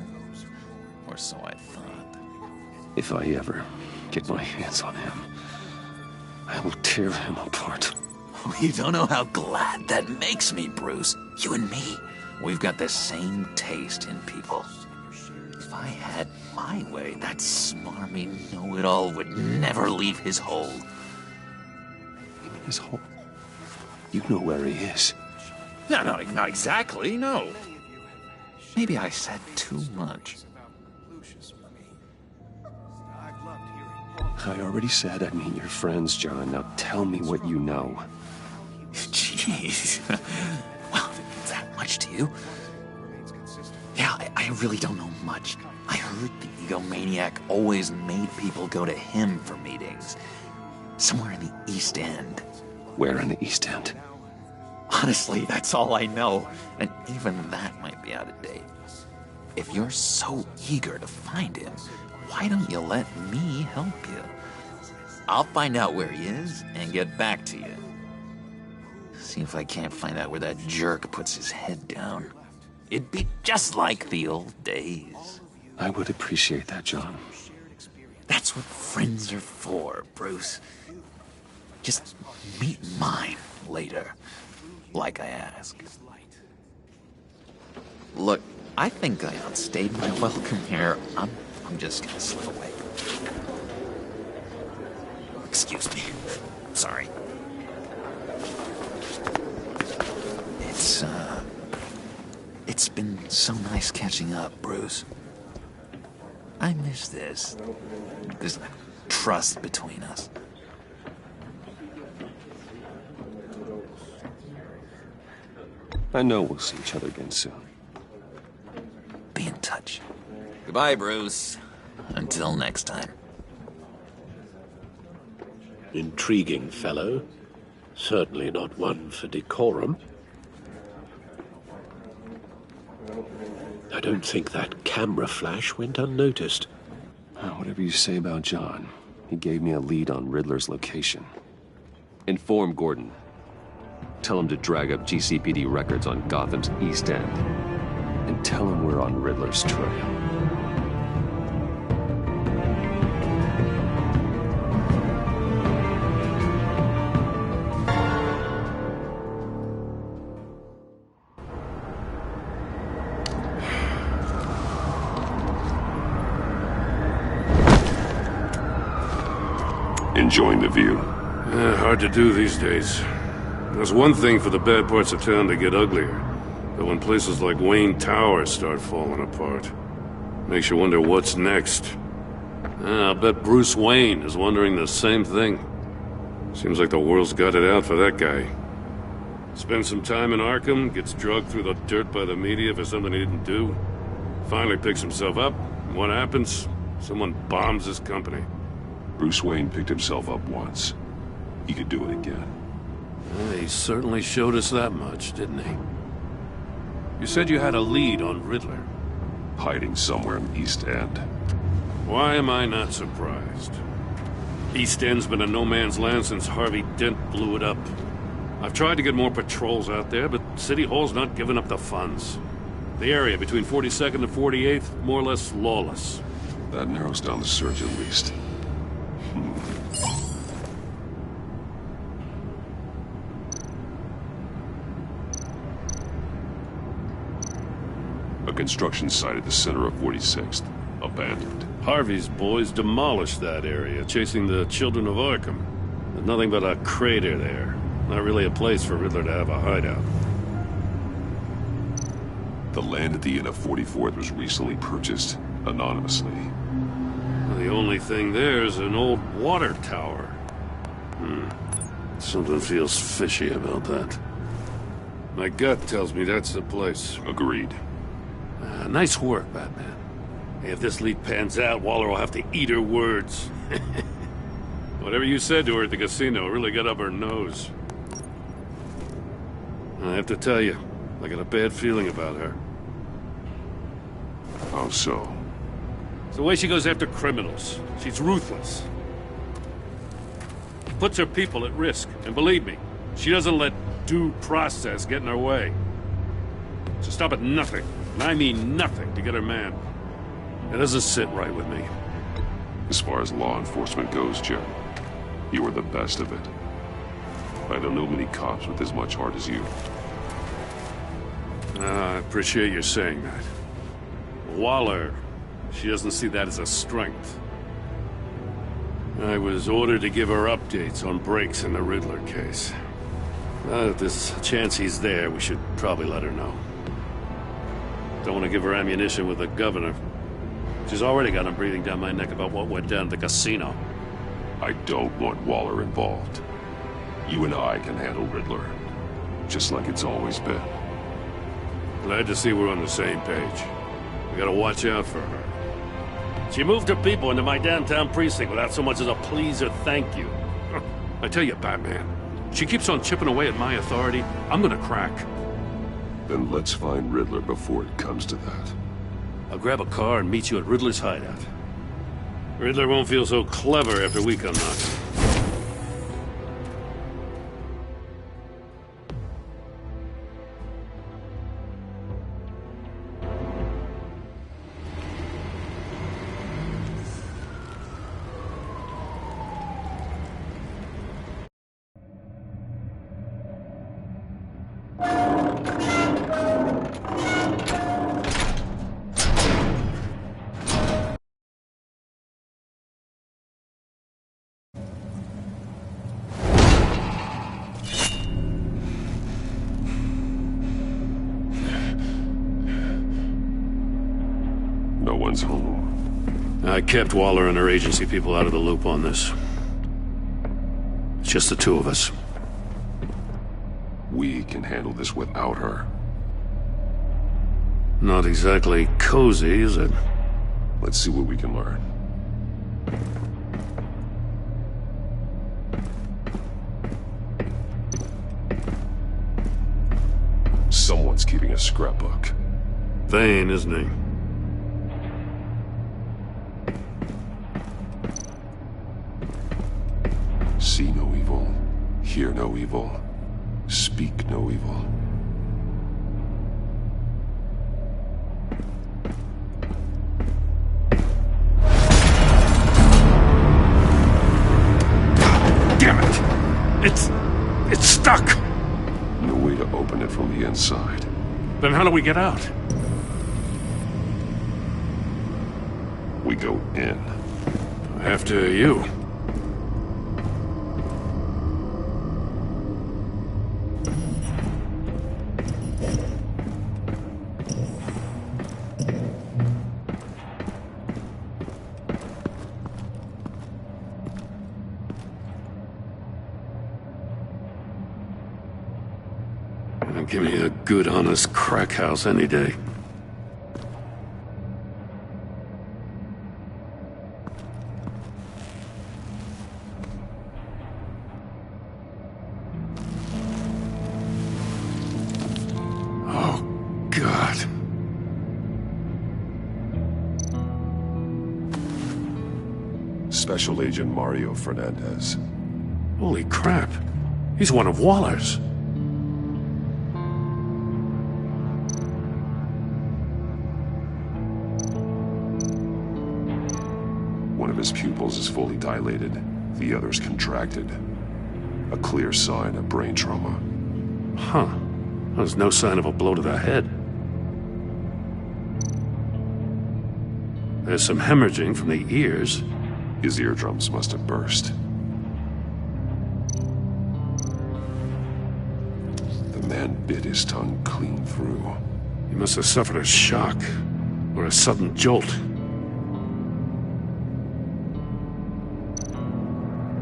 Or so I thought. If I ever get my hands on him, I will tear him apart. You don't know how glad that makes me, Bruce. You and me, we've got the same taste in people. If I had my way, that smarmy know-it-all would never leave his hole. His hole? You know where he is. No, not exactly, no. Maybe I said too much. I already said I'd meet your friends, John. Now tell me what you know. Jeez. Well, if it means that much to you. Yeah, I really don't know much. I heard the egomaniac always made people go to him for meetings. Somewhere in the East End. Where in the East End? Honestly, that's all I know. And even that might be out of date. If you're so eager to find him, why don't you let me help you? I'll find out where he is and get back to you. See if I can't find out where that jerk puts his head down. It'd be just like the old days. I would appreciate that, John. That's what friends are for, Bruce. Just meet mine later, like I asked. Look, I think I outstayed my welcome here. I'm just gonna slip away. Excuse me. Sorry. It's been so nice catching up, Bruce. I miss this trust between us. I know we'll see each other again soon. Be in touch. Goodbye, Bruce. Until next time. Intriguing fellow. Certainly not one for decorum. I don't think that camera flash went unnoticed. Whatever you say about John, he gave me a lead on Riddler's location. Inform Gordon. Tell him to drag up GCPD records on Gotham's East End. And tell him we're on Riddler's trail. Enjoying the view? Hard to do these days. There's one thing for the bad parts of town to get uglier, but when places like Wayne Tower start falling apart, makes you wonder what's next. I'll bet Bruce Wayne is wondering the same thing. Seems like the world's got it out for that guy. Spends some time in Arkham, gets drugged through the dirt by the media for something he didn't do. Finally picks himself up, and what happens? Someone bombs his company. Bruce Wayne picked himself up once. He could do it again. He certainly showed us that much, didn't he? You said you had a lead on Riddler. Hiding somewhere in the East End. Why am I not surprised? East End's been a no-man's land since Harvey Dent blew it up. I've tried to get more patrols out there, but City Hall's not giving up the funds. The area between 42nd and 48th, more or less lawless. That narrows down the search at least. A construction site at the center of 46th. Abandoned. Harvey's boys demolished that area, chasing the children of Arkham. There's nothing but a crater there. Not really a place for Riddler to have a hideout. The land at the end of 44th was recently purchased, anonymously. The only thing there is an old water tower. Something feels fishy about that. My gut tells me that's the place. Agreed. Nice work, Batman. Hey, if this lead pans out, Waller will have to eat her words. Whatever you said to her at the casino really got up her nose. I have to tell you, I got a bad feeling about her. How so? It's the way she goes after criminals. She's ruthless. Puts her people at risk. And believe me, she doesn't let due process get in her way. So stop at nothing, and I mean nothing, to get her man. It doesn't sit right with me. As far as law enforcement goes, Jim, you are the best of it. I don't know many cops with as much heart as you. I appreciate you saying that. Waller, she doesn't see that as a strength. I was ordered to give her updates on breaks in the Riddler case. If there's a chance he's there, we should probably let her know. Don't want to give her ammunition with the governor. She's already got him breathing down my neck about what went down at the casino. I don't want Waller involved. You and I can handle Riddler, just like it's always been. Glad to see we're on the same page. We gotta watch out for her. She moved her people into my downtown precinct without so much as a please or thank you. I tell you, Batman, she keeps on chipping away at my authority. I'm gonna crack. Then let's find Riddler before it comes to that. I'll grab a car and meet you at Riddler's hideout. Riddler won't feel so clever after we come knocking. No one's home. I kept Waller and her agency people out of the loop on this. It's just the two of us. We can handle this without her. Not exactly cozy, is it? Let's see what we can learn. Someone's keeping a scrapbook. Vane, isn't he? See no evil, hear no evil, speak no evil. Damn it! It's stuck! No way to open it from the inside. Then how do we get out? We go in. After you. Give me a good, honest crack house any day. Oh, God. Special Agent Mario Fernandez. Holy crap. He's one of Waller's. One of his pupils is fully dilated, the other's contracted. A clear sign of brain trauma. Huh. There's no sign of a blow to the head. There's some hemorrhaging from the ears. His eardrums must have burst. The man bit his tongue clean through. He must have suffered a shock, or a sudden jolt.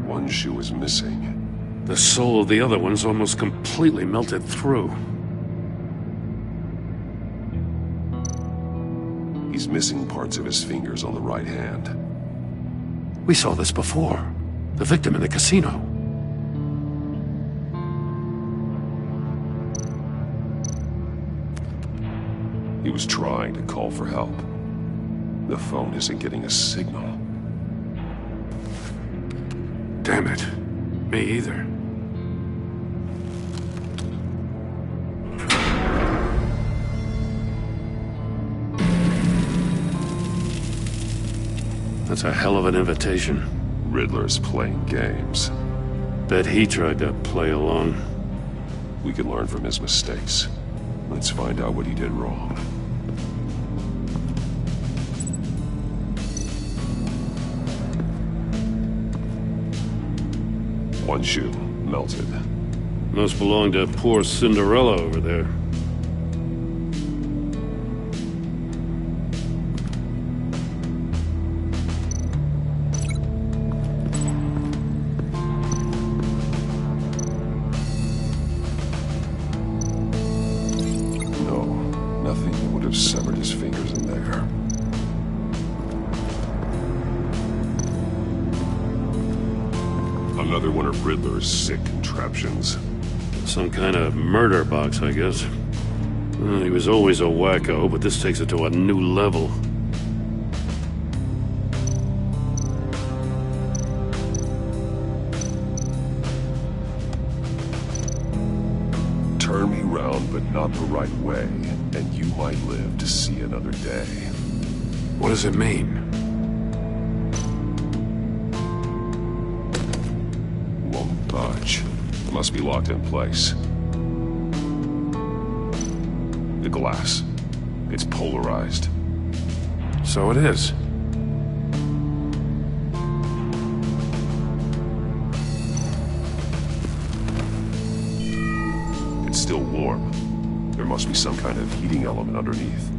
One shoe is missing. The sole of the other one's almost completely melted through. He's missing parts of his fingers on the right hand. We saw this before. The victim in the casino. He was trying to call for help. The phone isn't getting a signal. Damn it. Me either. That's a hell of an invitation. Riddler's playing games. Bet he tried to play along. We can learn from his mistakes. Let's find out what he did wrong. One shoe, melted. Must belong to poor Cinderella over there. No, nothing that would have severed his fingers in there. Another one of Riddler's sick contraptions. Some kind of murder box, I guess. Well, he was always a wacko, but this takes it to a new level. Turn me round, but not the right way, and you might live to see another day. What does it mean? Won't budge. Must be locked in place. The glass. It's polarized. So it is. It's still warm. There must be some kind of heating element underneath.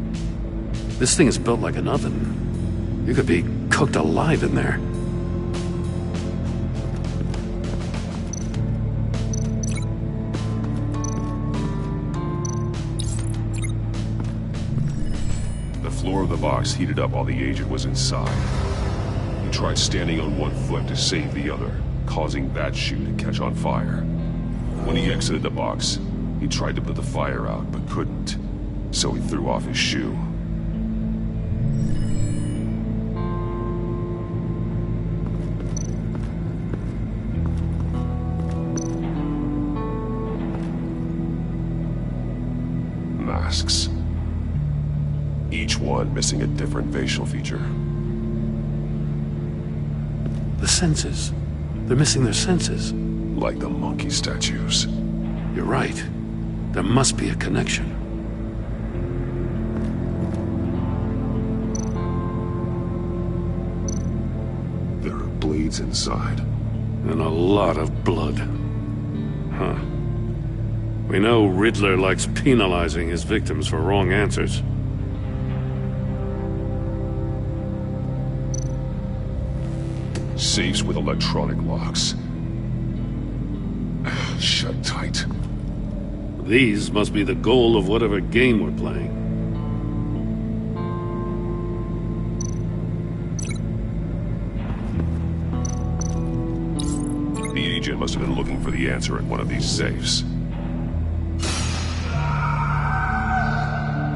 This thing is built like an oven. You could be cooked alive in there. The floor of the box heated up while the agent was inside. He tried standing on one foot to save the other, causing that shoe to catch on fire. When he exited the box, he tried to put the fire out, but couldn't. So he threw off his shoe. Masks. Each one missing a different facial feature. The senses. They're missing their senses. Like the monkey statues. You're right. There must be a connection. There are bleeds inside. And a lot of blood. Huh. We know Riddler likes penalizing his victims for wrong answers. Safes with electronic locks. Shut tight. These must be the goal of whatever game we're playing. The agent must have been looking for the answer in one of these safes.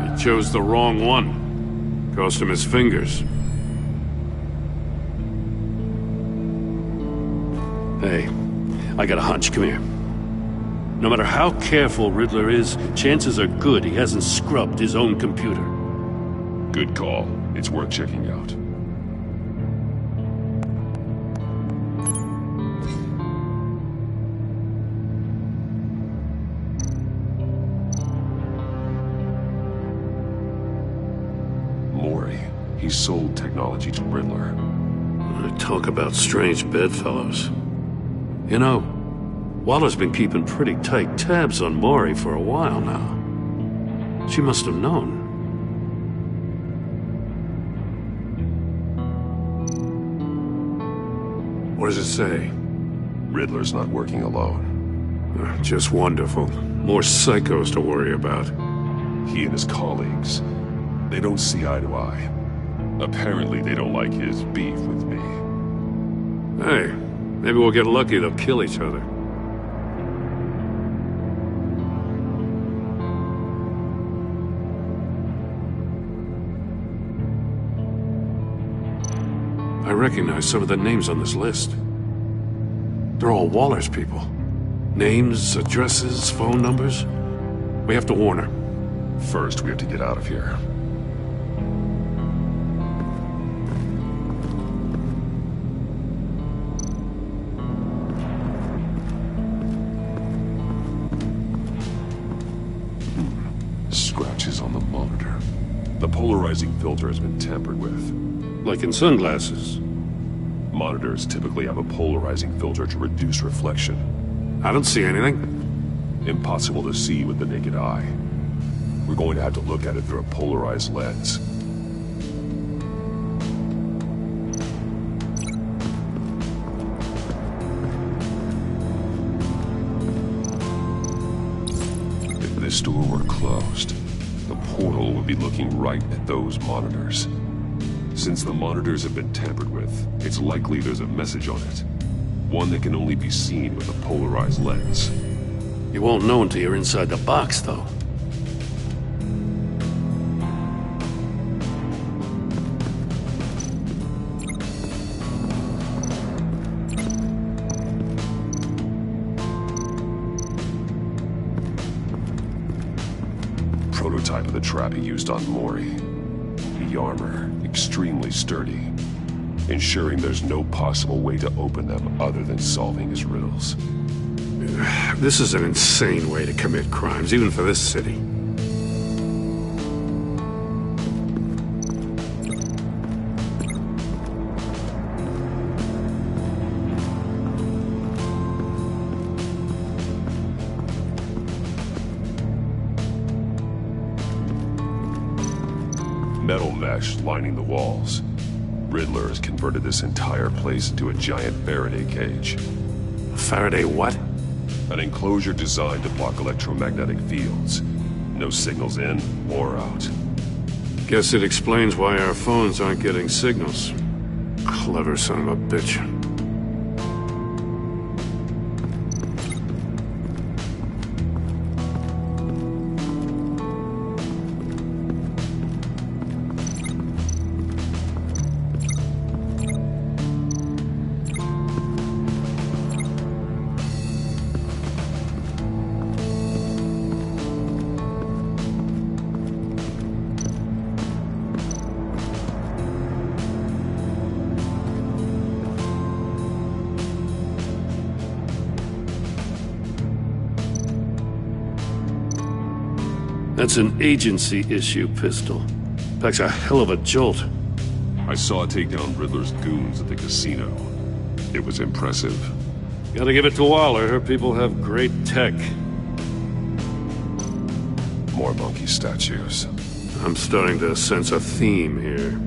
He chose the wrong one. Cost him his fingers. Hey, I got a hunch. Come here. No matter how careful Riddler is, chances are good he hasn't scrubbed his own computer. Good call. It's worth checking out. Mori. He sold technology to Riddler. Talk about strange bedfellows. You know, Waller's been keeping pretty tight tabs on Mori for a while now. She must have known. What does it say? Riddler's not working alone. Just wonderful. More psychos to worry about. He and his colleagues. They don't see eye to eye. Apparently they don't like his beef with me. Hey, maybe we'll get lucky. They'll kill each other. I recognize some of the names on this list. They're all Waller's people. Names, addresses, phone numbers. We have to warn her. First, we have to get out of here. Scratches on the monitor. The polarizing filter has been tampered with. Like in sunglasses. Monitors typically have a polarizing filter to reduce reflection. I don't see anything. Impossible to see with the naked eye. We're going to have to look at it through a polarized lens. If this door were closed, the portal would be looking right at those monitors. Since the monitors have been tampered with, it's likely there's a message on it. One that can only be seen with a polarized lens. You won't know until you're inside the box, though. Prototype of the trap he used on Mori. The armor, extremely sturdy, ensuring there's no possible way to open them other than solving his riddles. This is an insane way to commit crimes, even for this city. Metal mesh lining the walls. Riddler has converted this entire place into a giant Faraday cage. Faraday what? An enclosure designed to block electromagnetic fields. No signals in or out. Guess it explains why our phones aren't getting signals. Clever son of a bitch. That's an agency-issue pistol. Packs a hell of a jolt. I saw it take down Riddler's goons at the casino. It was impressive. Gotta give it to Waller. Her people have great tech. More monkey statues. I'm starting to sense a theme here.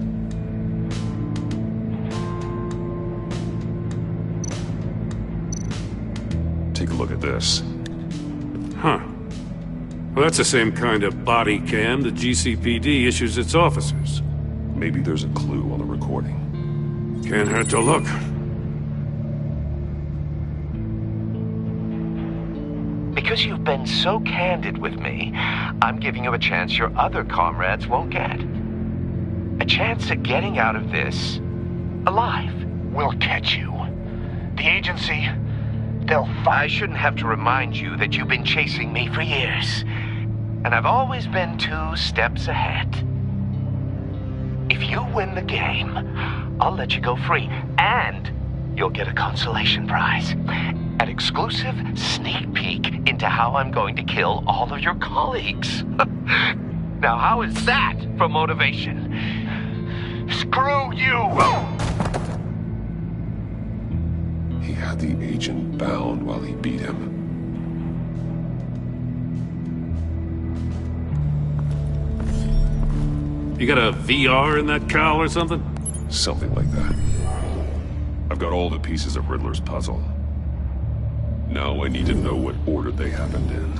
Take a look at this. Huh. Well, that's the same kind of body cam the GCPD issues its officers. Maybe there's a clue on the recording. Can't hurt to look. Because you've been so candid with me, I'm giving you a chance your other comrades won't get. A chance at getting out of this alive. We'll catch you. The agency, they'll I shouldn't have to remind you that you've been chasing me for years. And I've always been 2 steps ahead. If you win the game, I'll let you go free. And you'll get a consolation prize. An exclusive sneak peek into how I'm going to kill all of your colleagues. Now, how is that for motivation? Screw you! He had the agent bound while he beat him. You got a VR in that cowl or something? Something like that. I've got all the pieces of Riddler's puzzle. Now I need to know what order they happened in.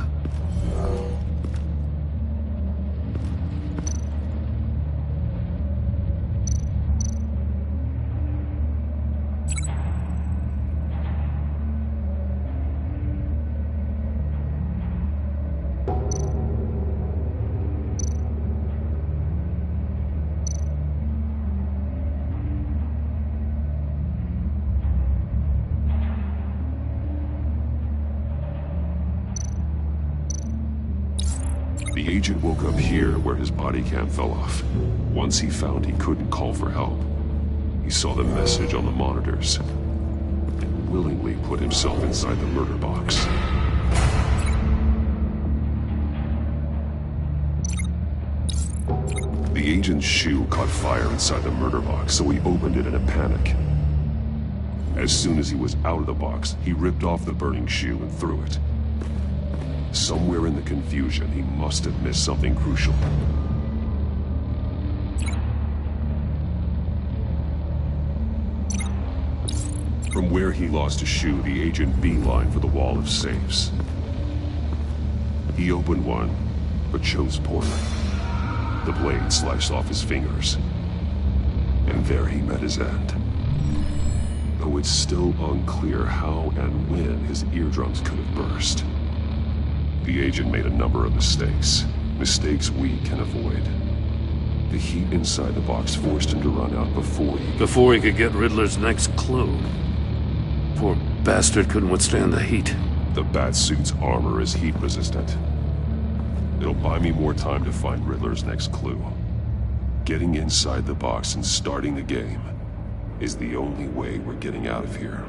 The agent woke up here where his body cam fell off. Once he found he couldn't call for help, he saw the message on the monitors and willingly put himself inside the murder box. The agent's shoe caught fire inside the murder box, so he opened it in a panic. As soon as he was out of the box, he ripped off the burning shoe and threw it. Somewhere in the confusion, he must have missed something crucial. From where he lost a shoe, the agent beelined for the wall of safes. He opened one, but chose poorly. The blade sliced off his fingers, and there he met his end. Though it's still unclear how and when his eardrums could have burst. The agent made a number of mistakes. Mistakes we can avoid. The heat inside the box forced him to run out before he could get Riddler's next clue. Poor bastard couldn't withstand the heat. The Batsuit's armor is heat resistant. It'll buy me more time to find Riddler's next clue. Getting inside the box and starting the game is the only way we're getting out of here.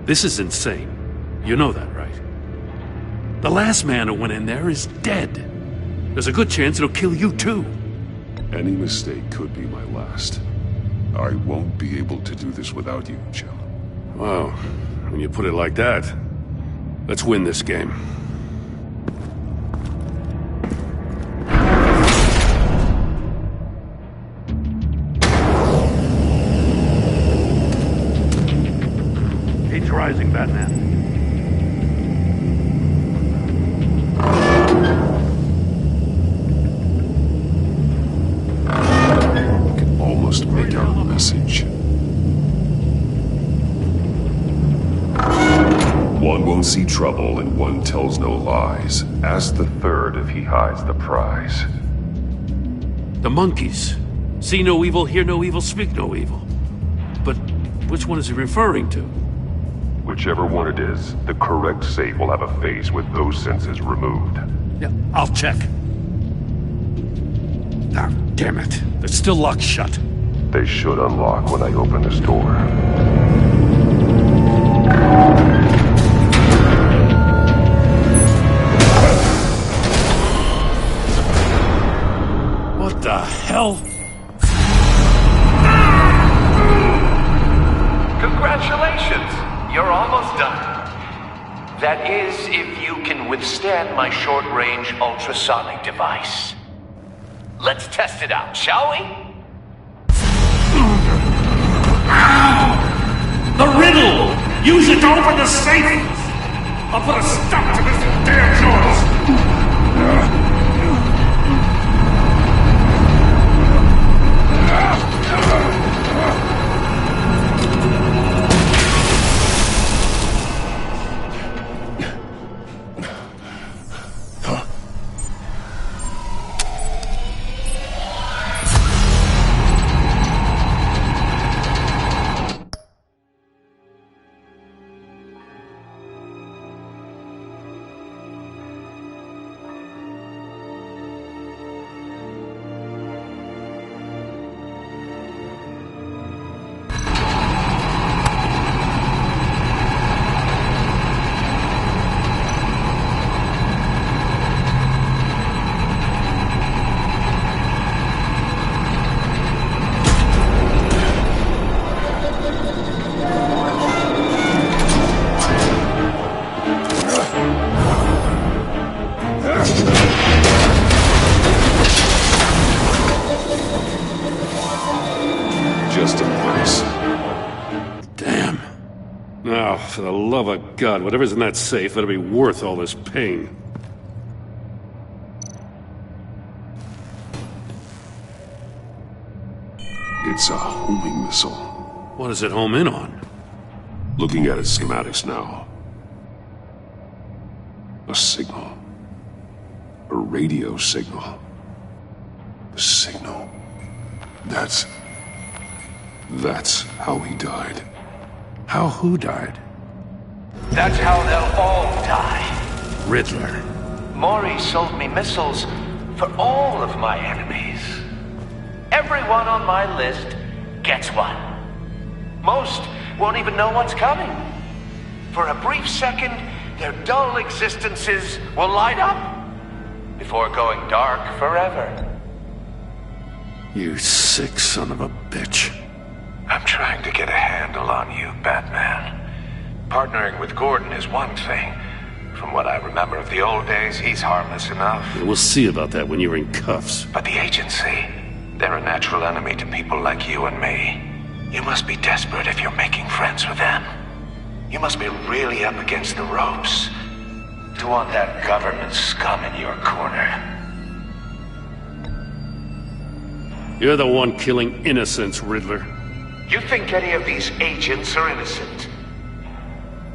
This is insane. You know that, right? The last man who went in there is dead. There's a good chance it'll kill you too. Any mistake could be my last. I won't be able to do this without you, Jim. Wow, when you put it like that, let's win this game. Heat's rising, Batman. Almost make out a message. One won't see trouble and one tells no lies. Ask the third if he hides the prize. The monkeys. See no evil, hear no evil, speak no evil. But which one is he referring to? Whichever one it is, the correct safe will have a face with those senses removed. Yeah, I'll check. Ah, damn it. They're still locked shut. They should unlock when I open this door. What the hell? Congratulations! You're almost done. That is, if you can withstand my short-range ultrasonic device. Let's test it out, shall we? The riddle! Use it to open the safe! I'll put a stop to this damn noise! For the love of God, whatever's in that safe better be worth all this pain. It's a homing missile. What does it home in on? Looking at its schematics now. A signal. A radio signal. A signal. That's how he died. How who died? That's how they'll all die. Riddler. Maury sold me missiles for all of my enemies. Everyone on my list gets one. Most won't even know what's coming. For a brief second, their dull existences will light up before going dark forever. You sick son of a bitch. I'm trying to get a handle on you, Batman. Partnering with Gordon is one thing. From what I remember of the old days, he's harmless enough. Yeah, we'll see about that when you're in cuffs. But the agency, they're a natural enemy to people like you and me. You must be desperate if you're making friends with them. You must be really up against the ropes to want that government scum in your corner. You're the one killing innocents, Riddler. You think any of these agents are innocent?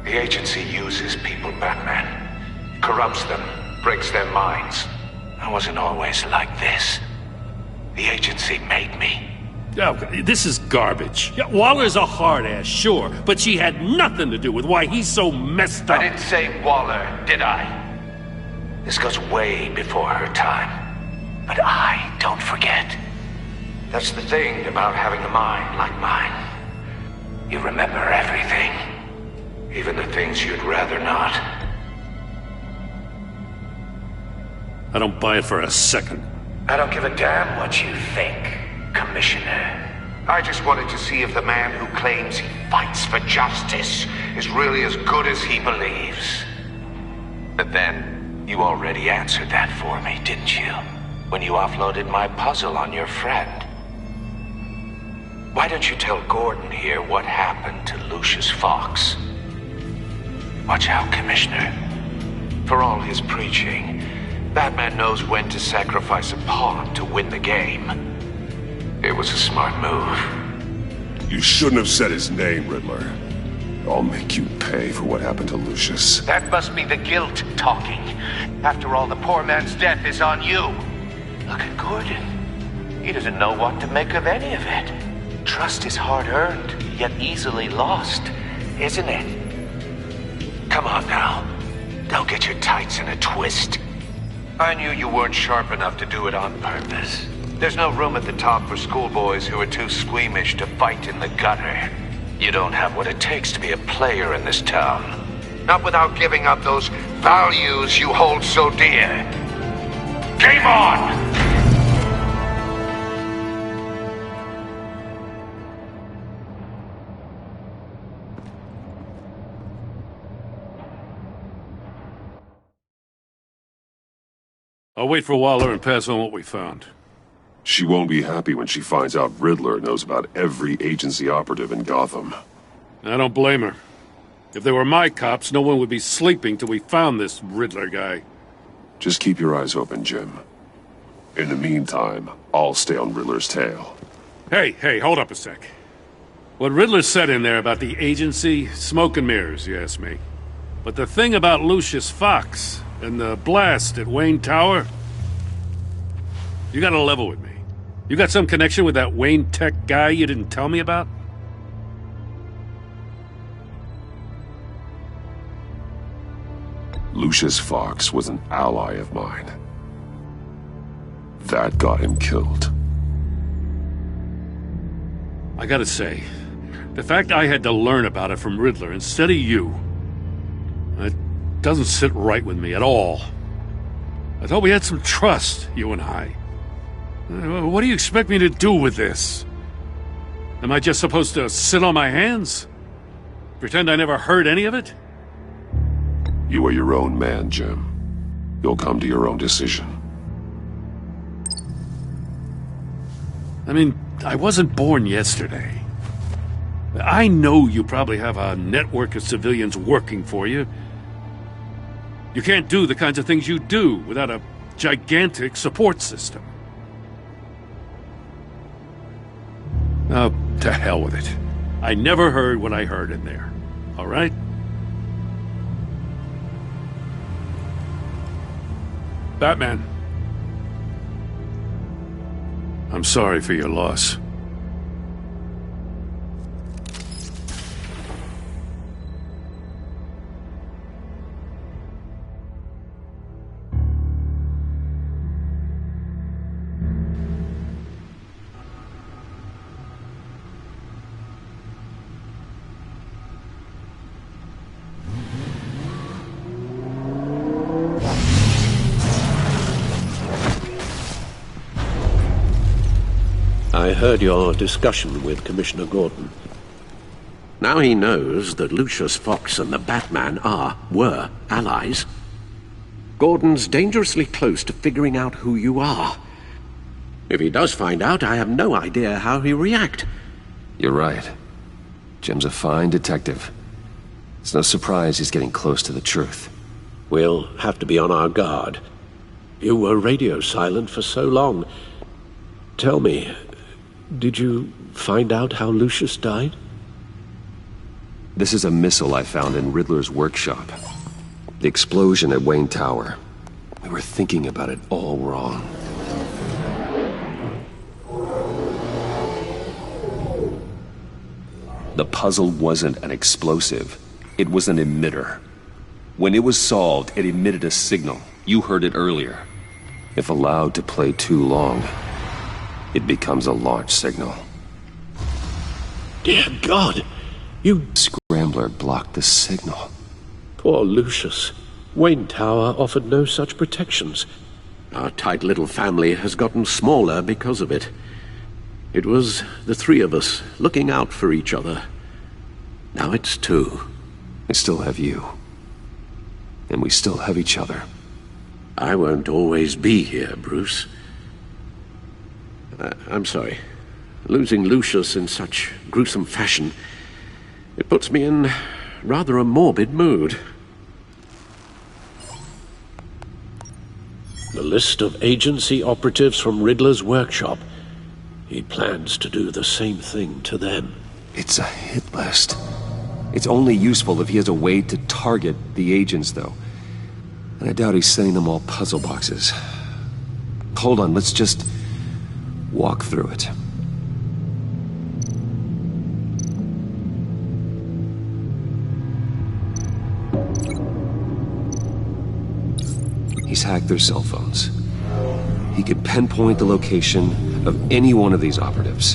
The agency uses people, Batman. Corrupts them, breaks their minds. I wasn't always like this. The agency made me. Oh, this is garbage. Yeah, Waller's a hard-ass, sure, but she had nothing to do with why he's so messed up. I didn't say Waller, did I? This goes way before her time. But I don't forget. That's the thing about having a mind like mine. You remember everything. Even the things you'd rather not. I don't buy it for a second. I don't give a damn what you think, Commissioner. I just wanted to see if the man who claims he fights for justice is really as good as he believes. But then, you already answered that for me, didn't you? When you offloaded my puzzle on your friend. Why don't you tell Gordon here what happened to Lucius Fox? Watch out, Commissioner. For all his preaching, Batman knows when to sacrifice a pawn to win the game. It was a smart move. You shouldn't have said his name, Riddler. I'll make you pay for what happened to Lucius. That must be the guilt talking. After all, the poor man's death is on you. Look at Gordon. He doesn't know what to make of any of it. Trust is hard-earned, yet easily lost, isn't it? Come on now. Don't get your tights in a twist. I knew you weren't sharp enough to do it on purpose. There's no room at the top for schoolboys who are too squeamish to fight in the gutter. You don't have what it takes to be a player in this town. Not without giving up those values you hold so dear. Game on! I'll wait for Waller and pass on what we found. She won't be happy when she finds out Riddler knows about every agency operative in Gotham. I don't blame her. If they were my cops, no one would be sleeping till we found this Riddler guy. Just keep your eyes open, Jim. In the meantime, I'll stay on Riddler's tail. Hey, hold up a sec. What Riddler said in there about the agency, smoke and mirrors, you ask me. But the thing about Lucius Fox and the blast at Wayne Tower, you gotta level with me. You got some connection with that Wayne Tech guy you didn't tell me about? Lucius Fox was an ally of mine. That got him killed. I gotta say, the fact I had to learn about it from Riddler instead of you, it doesn't sit right with me at all. I thought we had some trust, you and I. What do you expect me to do with this? Am I just supposed to sit on my hands? Pretend I never heard any of it? You are your own man, Jim. You'll come to your own decision. I mean, I wasn't born yesterday. I know you probably have a network of civilians working for you. You can't do the kinds of things you do without a gigantic support system. Oh, to hell with it. I never heard what I heard in there. All right? Batman. I'm sorry for your loss. I heard your discussion with Commissioner Gordon. Now he knows that Lucius Fox and the Batman were allies. Gordon's dangerously close to figuring out who you are. If he does find out, I have no idea how he'll react. You're right. Jim's a fine detective. It's no surprise he's getting close to the truth. We'll have to be on our guard. You were radio silent for so long. Tell me, did you find out how Lucius died? This is a missile I found in Riddler's workshop. The explosion at Wayne Tower. We were thinking about it all wrong. The puzzle wasn't an explosive. It was an emitter. When it was solved, it emitted a signal. You heard it earlier. If allowed to play too long, it becomes a launch signal. Dear God! You... Scrambler blocked the signal. Poor Lucius. Wayne Tower offered no such protections. Our tight little family has gotten smaller because of it. It was the three of us looking out for each other. Now it's two. We still have you. And we still have each other. I won't always be here, Bruce. I'm sorry. Losing Lucius in such gruesome fashion, it puts me in rather a morbid mood. The list of agency operatives from Riddler's workshop. He plans to do the same thing to them. It's a hit list. It's only useful if he has a way to target the agents, though. And I doubt he's sending them all puzzle boxes. Hold on, let's just walk through it. He's hacked their cell phones. He could pinpoint the location of any one of these operatives.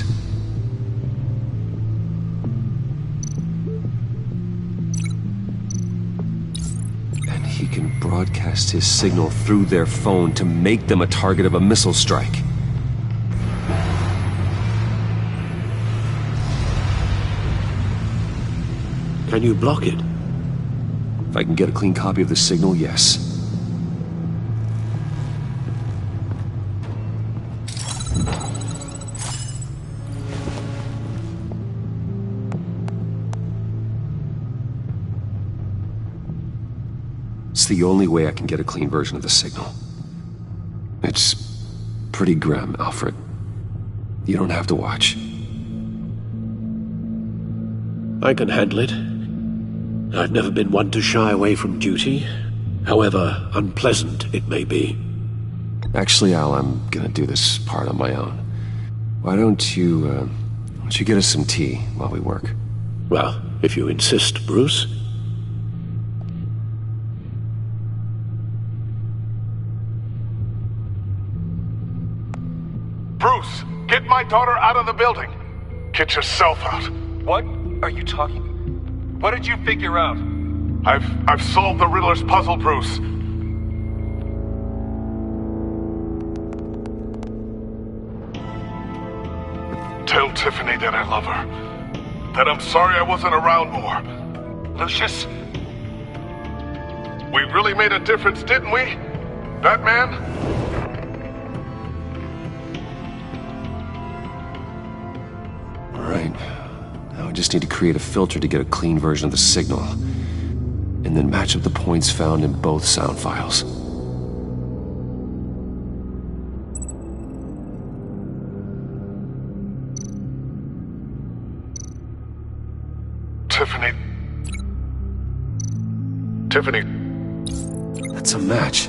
And he can broadcast his signal through their phone to make them a target of a missile strike. Can you block it? If I can get a clean copy of the signal, yes. It's the only way I can get a clean version of the signal. It's pretty grim, Alfred. You don't have to watch. I can handle it. I've never been one to shy away from duty, however unpleasant it may be. Actually, Al, I'm gonna do this part on my own. Why don't you get us some tea while we work? Well, if you insist, Bruce. Bruce, get my daughter out of the building. Get yourself out. What are you talking? What did you figure out? I've solved the Riddler's puzzle, Bruce. Tell Tiffany that I love her. That I'm sorry I wasn't around more. Lucius? We really made a difference, didn't we? Batman? Alright. Now I just need to create a filter to get a clean version of the signal. And then match up the points found in both sound files. Tiffany. That's a match.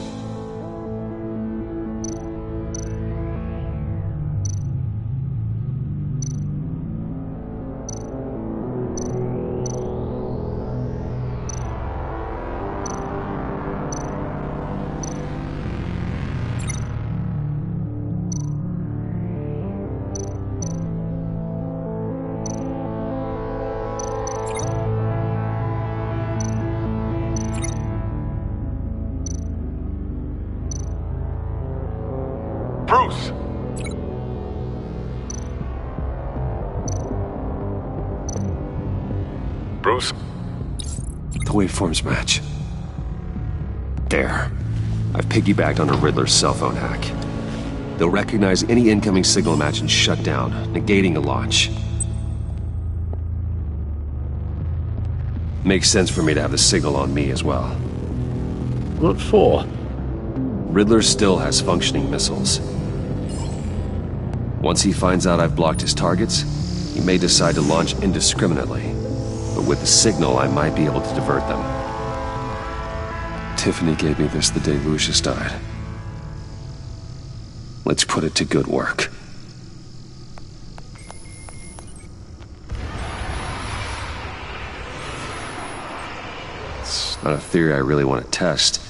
Bruce? The waveforms match. There. I've piggybacked on a Riddler's cell phone hack. They'll recognize any incoming signal match and shut down, negating a launch. Makes sense for me to have the signal on me as well. What for? Riddler still has functioning missiles. Once he finds out I've blocked his targets, he may decide to launch indiscriminately. But with the signal, I might be able to divert them. Tiffany gave me this the day Lucius died. Let's put it to good work. It's not a theory I really want to test.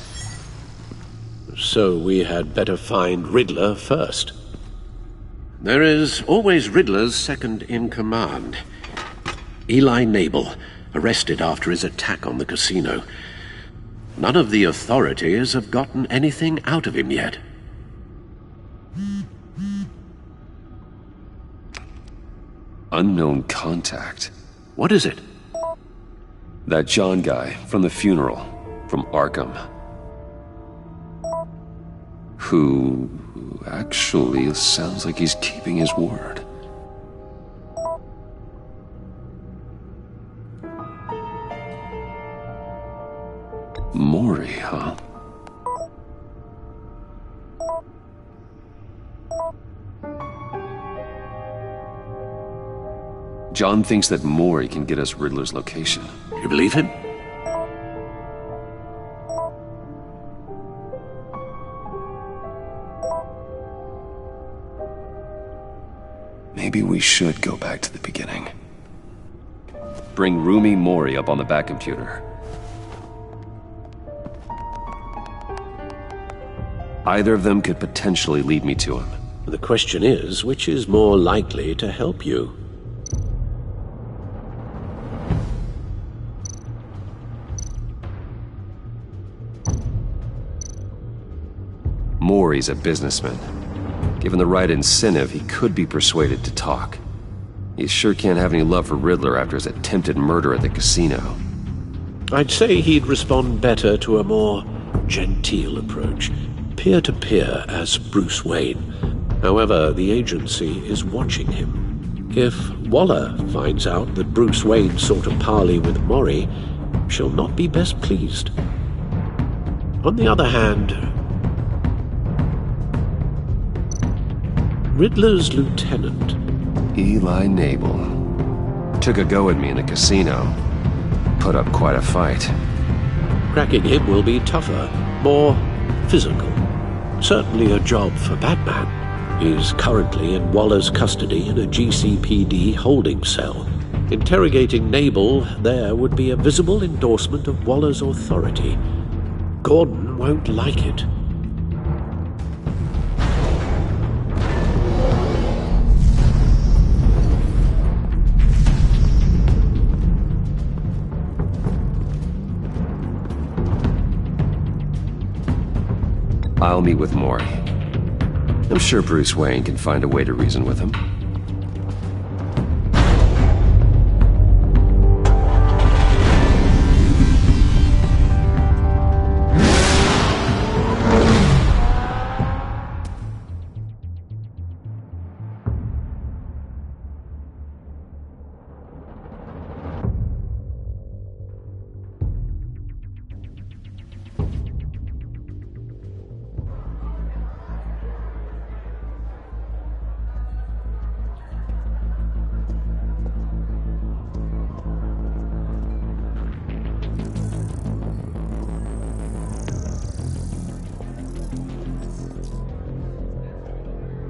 So we had better find Riddler first. There is always Riddler's second-in-command. Eli Nabel, arrested after his attack on the casino. None of the authorities have gotten anything out of him yet. Unknown contact. What is it? That John guy from the funeral, from Arkham. Who actually sounds like he's keeping his word. Maury, huh? John thinks that Maury can get us Riddler's location. You believe him? Maybe we should go back to the beginning. Bring Rumi Mori up on the back computer. Either of them could potentially lead me to him. The question is, which is more likely to help you? Maury's a businessman. Given the right incentive, he could be persuaded to talk. He sure can't have any love for Riddler after his attempted murder at the casino. I'd say he'd respond better to a more genteel approach, peer-to-peer as Bruce Wayne. However, the agency is watching him. If Waller finds out that Bruce Wayne sought a parley with Maury, she'll not be best pleased. On the other hand, Riddler's lieutenant, Eli Nabel, took a go at me in the casino. Put up quite a fight. Cracking him will be tougher, more physical. Certainly a job for Batman. He's currently in Waller's custody in a GCPD holding cell. Interrogating Nabel there would be a visible endorsement of Waller's authority. Gordon won't like it. I'll meet with Maury. I'm sure Bruce Wayne can find a way to reason with him.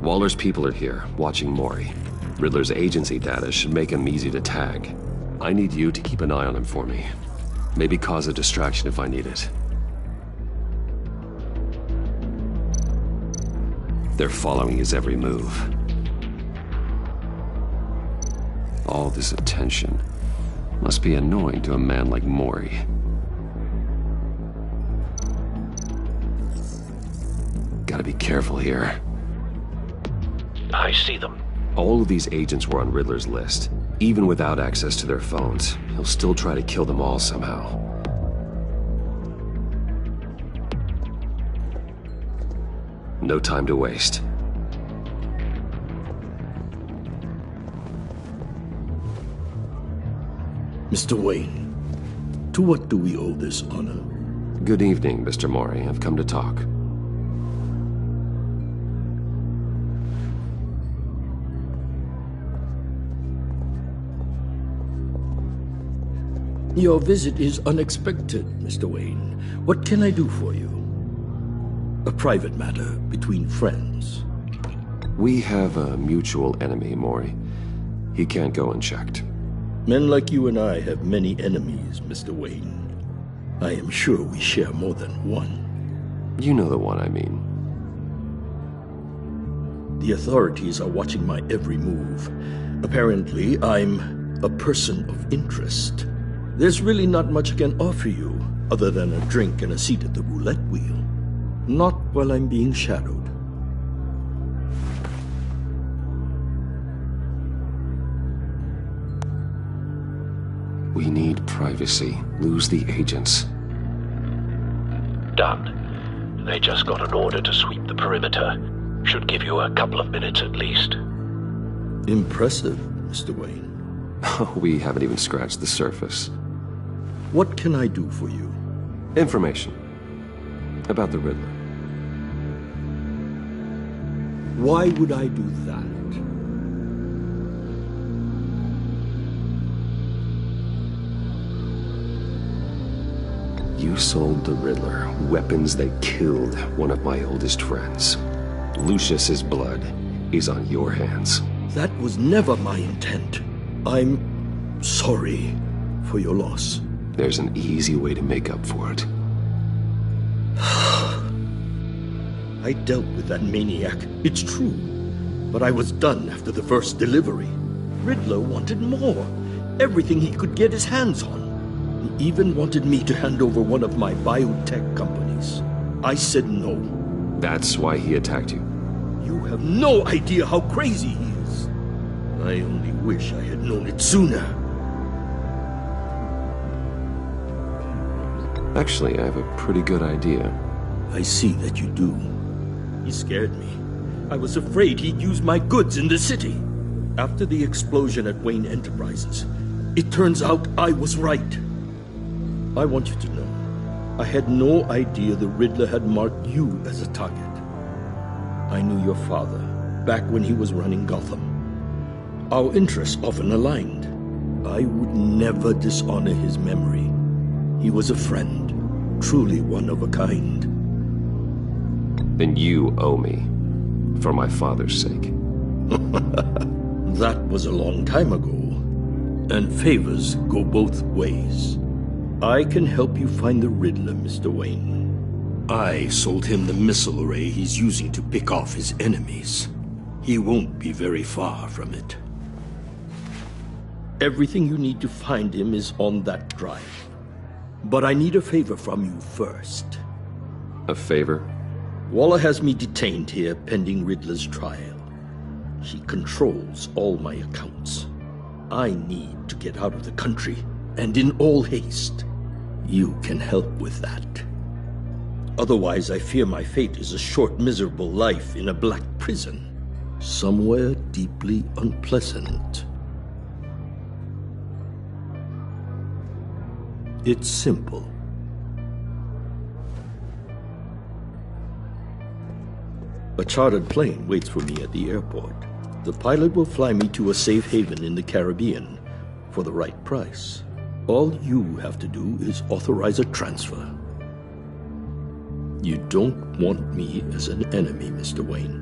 Waller's people are here, watching Maury. Riddler's agency data should make him easy to tag. I need you to keep an eye on him for me. Maybe cause a distraction if I need it. They're following his every move. All this attention must be annoying to a man like Maury. Gotta be careful here. I see them. All of these agents were on Riddler's list, even without access to their phones. he'll still try to kill them all somehow. No time to waste. Mr. Wayne, to what do we owe this honor? Good evening, Mr. Mori. I've come to talk. Your visit is unexpected, Mr. Wayne. What can I do for you? A private matter between friends. We have a mutual enemy, Mori. He can't go unchecked. Men like you and I have many enemies, Mr. Wayne. I am sure we share more than one. You know the one I mean. The authorities are watching my every move. Apparently, I'm a person of interest. There's really not much I can offer you, other than a drink and a seat at the roulette wheel. Not while I'm being shadowed. We need privacy. Lose the agents. Done. They just got an order to sweep the perimeter. Should give you a couple of minutes at least. Impressive, Mr. Wayne. We haven't even scratched the surface. What can I do for you? Information. About the Riddler. Why would I do that? You sold the Riddler weapons that killed one of my oldest friends. Lucius's blood is on your hands. That was never my intent. I'm sorry for your loss. There's an easy way to make up for it. I dealt with that maniac, it's true. But I was done after the first delivery. Riddler wanted more. Everything he could get his hands on. He even wanted me to hand over one of my biotech companies. I said no. That's why he attacked you? You have no idea how crazy he is. I only wish I had known it sooner. Actually, I have a pretty good idea. I see that you do. He scared me. I was afraid he'd use my goods in the city. After the explosion at Wayne Enterprises, it turns out I was right. I want you to know, I had no idea the Riddler had marked you as a target. I knew your father, back when he was running Gotham. Our interests often aligned. I would never dishonor his memory. He was a friend, truly one of a kind. Then you owe me, for my father's sake. That was a long time ago, and favors go both ways. I can help you find the Riddler, Mr. Wayne. I sold him the missile array he's using to pick off his enemies. He won't be very far from it. Everything you need to find him is on that drive. But I need a favor from you first. A favor? Waller has me detained here pending Riddler's trial. She controls all my accounts. I need to get out of the country, and in all haste. You can help with that. Otherwise, I fear my fate is a short, miserable life in a black prison, somewhere deeply unpleasant. It's simple. A chartered plane waits for me at the airport. The pilot will fly me to a safe haven in the Caribbean for the right price. All you have to do is authorize a transfer. You don't want me as an enemy, Mr. Wayne.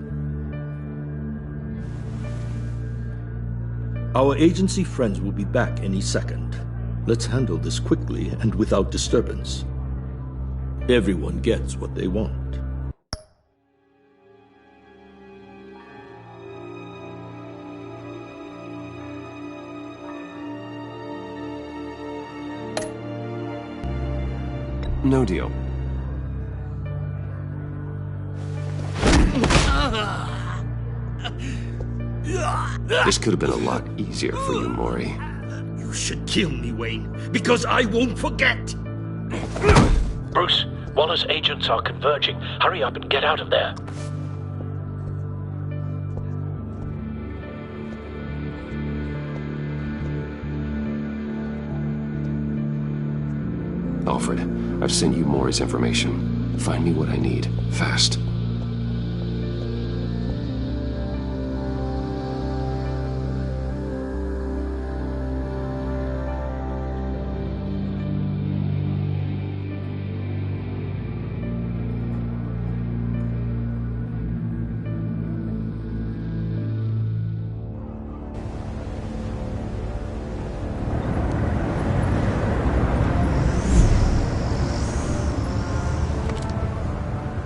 Our agency friends will be back any second. Let's handle this quickly and without disturbance. Everyone gets what they want. No deal. This could have been a lot easier for you, Mori. You should kill me, Wayne, because I won't forget! Bruce, Waller's agents are converging. Hurry up and get out of there. Alfred, I've sent you Maury's information. Find me what I need, fast.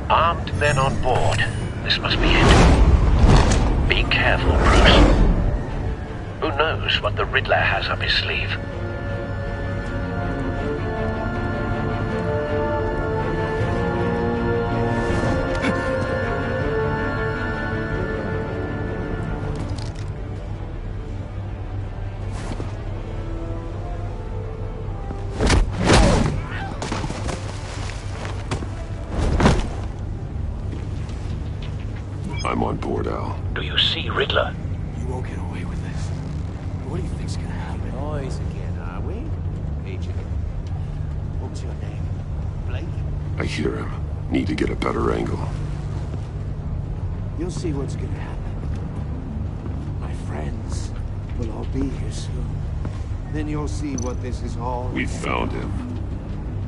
Armed men on board. This must be it. Be careful, Bruce. Who knows what the Riddler has up his sleeve? I'm on board, Al. Do you see Riddler? You won't get away with this. What do you think's gonna happen? Boys again, are we? Agent. What's your name? Blake? I hear him. Need to get a better angle. You'll see what's gonna happen. My friends will all be here soon. Then you'll see what this is all. We found him.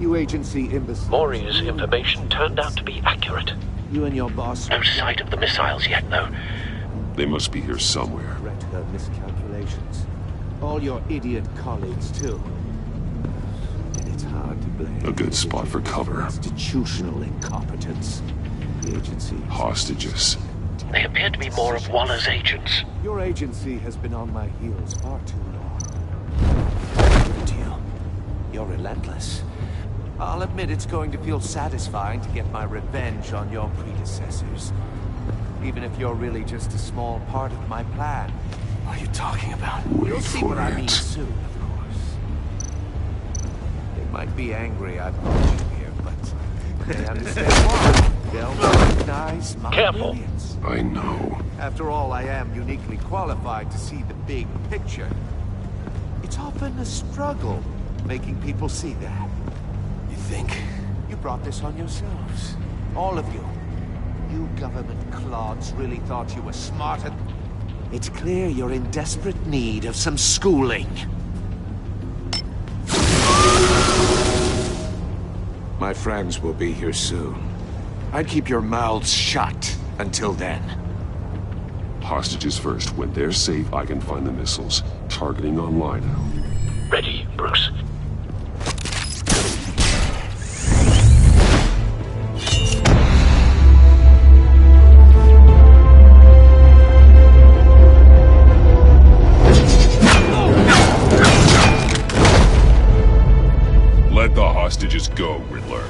You agency imbeciles. Maury's information turned out to be accurate. You and your boss. No sight of the missiles yet, though. They must be here somewhere. Regret her miscalculations. All your idiot colleagues, too. And it's hard to blame. A good spot for cover. Institutional incompetence. The agency. Hostages. They appear to be more of Waller's agents. Your agency has been on my heels far too long. Good deal. You're relentless. I'll admit it's going to feel satisfying to get my revenge on your predecessors. Even if you're really just a small part of my plan. What are you talking about? You'll see what I mean soon, of course. They might be angry I brought you here, but they understand why. They'll recognize my brilliance. I know. After all, I am uniquely qualified to see the big picture. It's often a struggle making people see that. Think? You brought this on yourselves. All of you. You government clods really thought you were smarter. It's clear you're in desperate need of some schooling. My friends will be here soon. I'd keep your mouths shut until then. Hostages first. When they're safe, I can find the missiles. Targeting online now. Ready, Bruce. Let the hostages go, Riddler.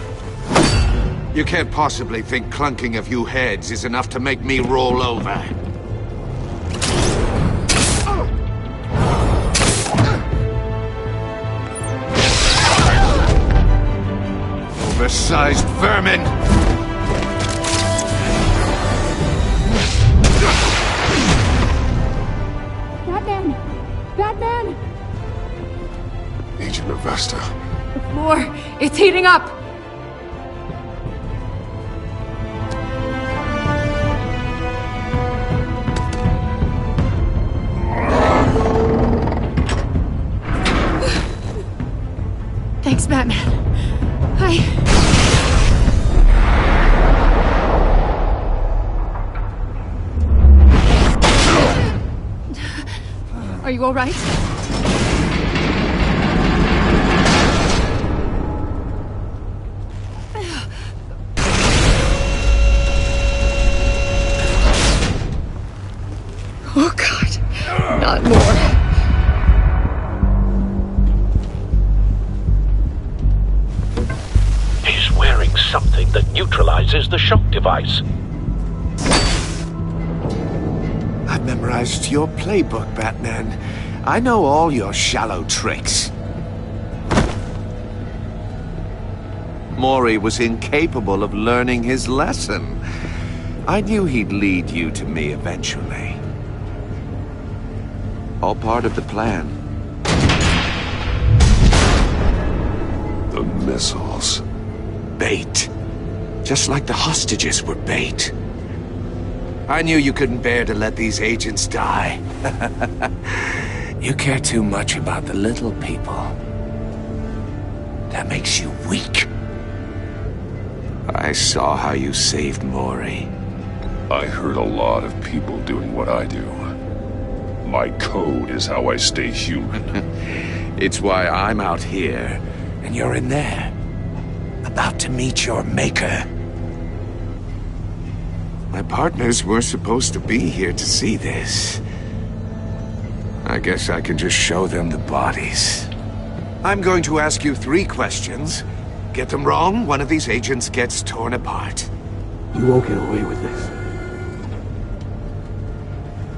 You can't possibly think clunking a few heads is enough to make me roll over. Oversized vermin! Batman! Batman! Agent Avesta. The floor, it's heating up! Thanks, Batman. Are you all right? Oh, God. Not more. He's wearing something that neutralizes the shock device. I've memorized your playbook, Batman. I know all your shallow tricks. Maury was incapable of learning his lesson. I knew he'd lead you to me eventually. All part of the plan. The missiles. Bait. Just like the hostages were bait. I knew you couldn't bear to let these agents die. You care too much about the little people. That makes you weak. I saw how you saved Maury. I heard a lot of people doing what I do. My code is how I stay human. It's why I'm out here, and you're in there. About to meet your maker. My partners were supposed to be here to see this. I guess I can just show them the bodies. I'm going to ask you 3 questions. Get them wrong, one of these agents gets torn apart. You won't get away with this.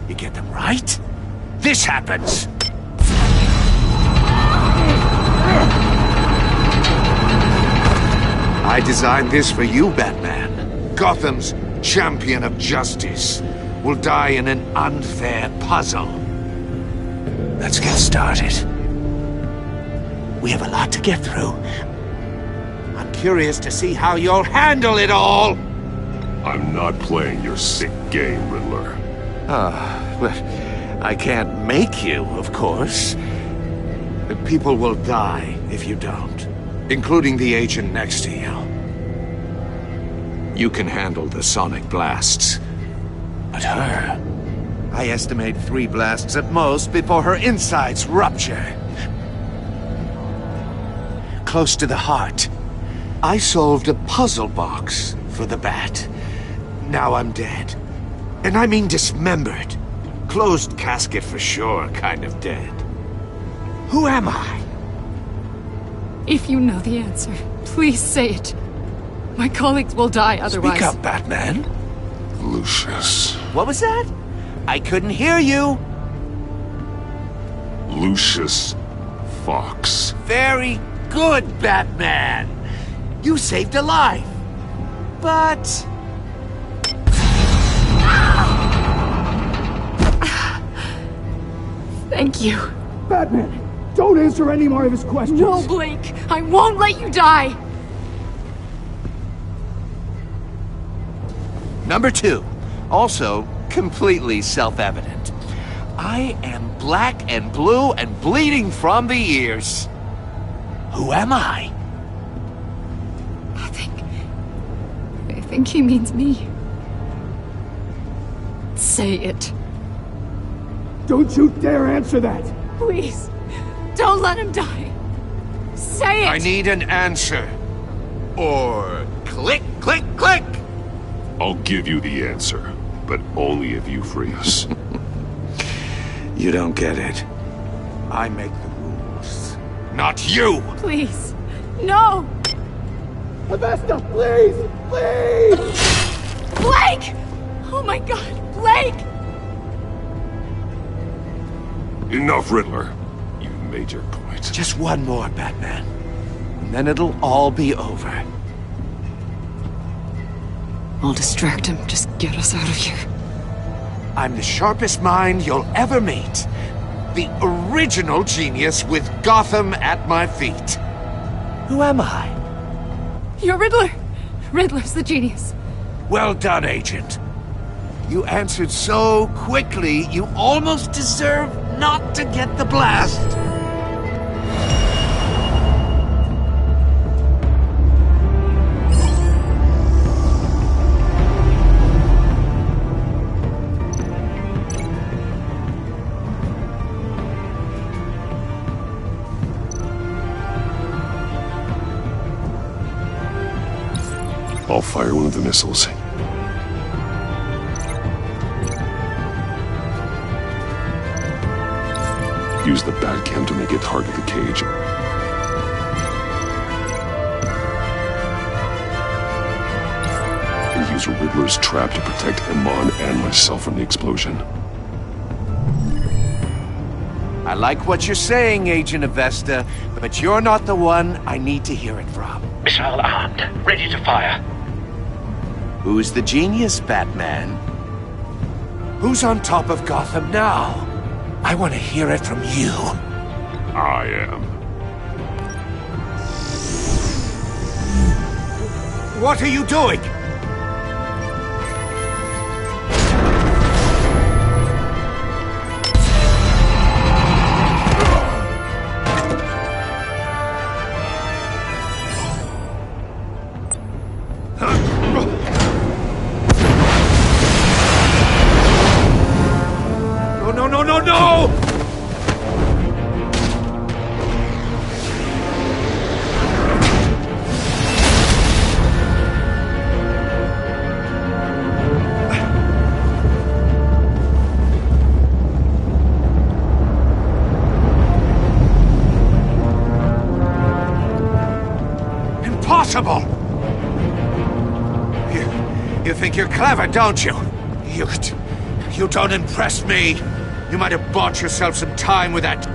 You get them right, this happens! I designed this for you, Batman. Gotham's champion of justice will die in an unfair puzzle. Let's get started. We have a lot to get through. I'm curious to see how you'll handle it all! I'm not playing your sick game, Riddler. Well, I can't make you, of course. But people will die if you don't, including the agent next to you. You can handle the sonic blasts. But her... I estimate 3 blasts at most before her insides rupture. Close to the heart. I solved a puzzle box for the Bat. Now I'm dead. And I mean dismembered. Closed casket for sure, kind of dead. Who am I? If you know the answer, please say it. My colleagues will die otherwise. Speak up, Batman. Lucius. What was that? I couldn't hear you. Lucius Fox. Very good, Batman. You saved a life. But... Thank you. Batman, don't answer any more of his questions. No, Blake. I won't let you die. Number 2. Also, completely self-evident. I am black and blue and bleeding from the ears. Who am I? I think he means me. Say it. Don't you dare answer that! Please, don't let him die. Say it! I need an answer. Or click, click, click! I'll give you the answer, but only if you free us. You don't get it. I make the rules, not you! Please, no! Avesta, please! Please! Blake! Oh my god, Blake! Enough, Riddler. You've made your point. Just one more, Batman. And then it'll all be over. I'll distract him. Just get us out of here. I'm the sharpest mind you'll ever meet. The original genius with Gotham at my feet. Who am I? You're Riddler. Riddler's the genius. Well done, Agent. You answered so quickly, you almost deserve not to get the blast. I'll fire one of the missiles. Use the Batcam to make it target the cage. And use Riddler's trap to protect Iman and myself from the explosion. I like what you're saying, Agent Avesta, but you're not the one I need to hear it from. Missile armed, ready to fire. Who's the genius, Batman? Who's on top of Gotham now? I want to hear it from you. I am. What are you doing? No! Impossible! You think you're clever, don't you? You don't impress me. You might have bought yourself some time with that...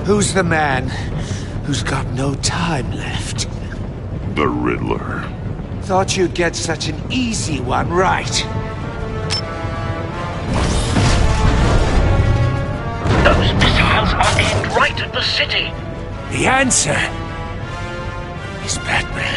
Who's the man who's got no time left? The Riddler. Thought you'd get such an easy one right. Those missiles are aimed right at the city. The answer is Batman.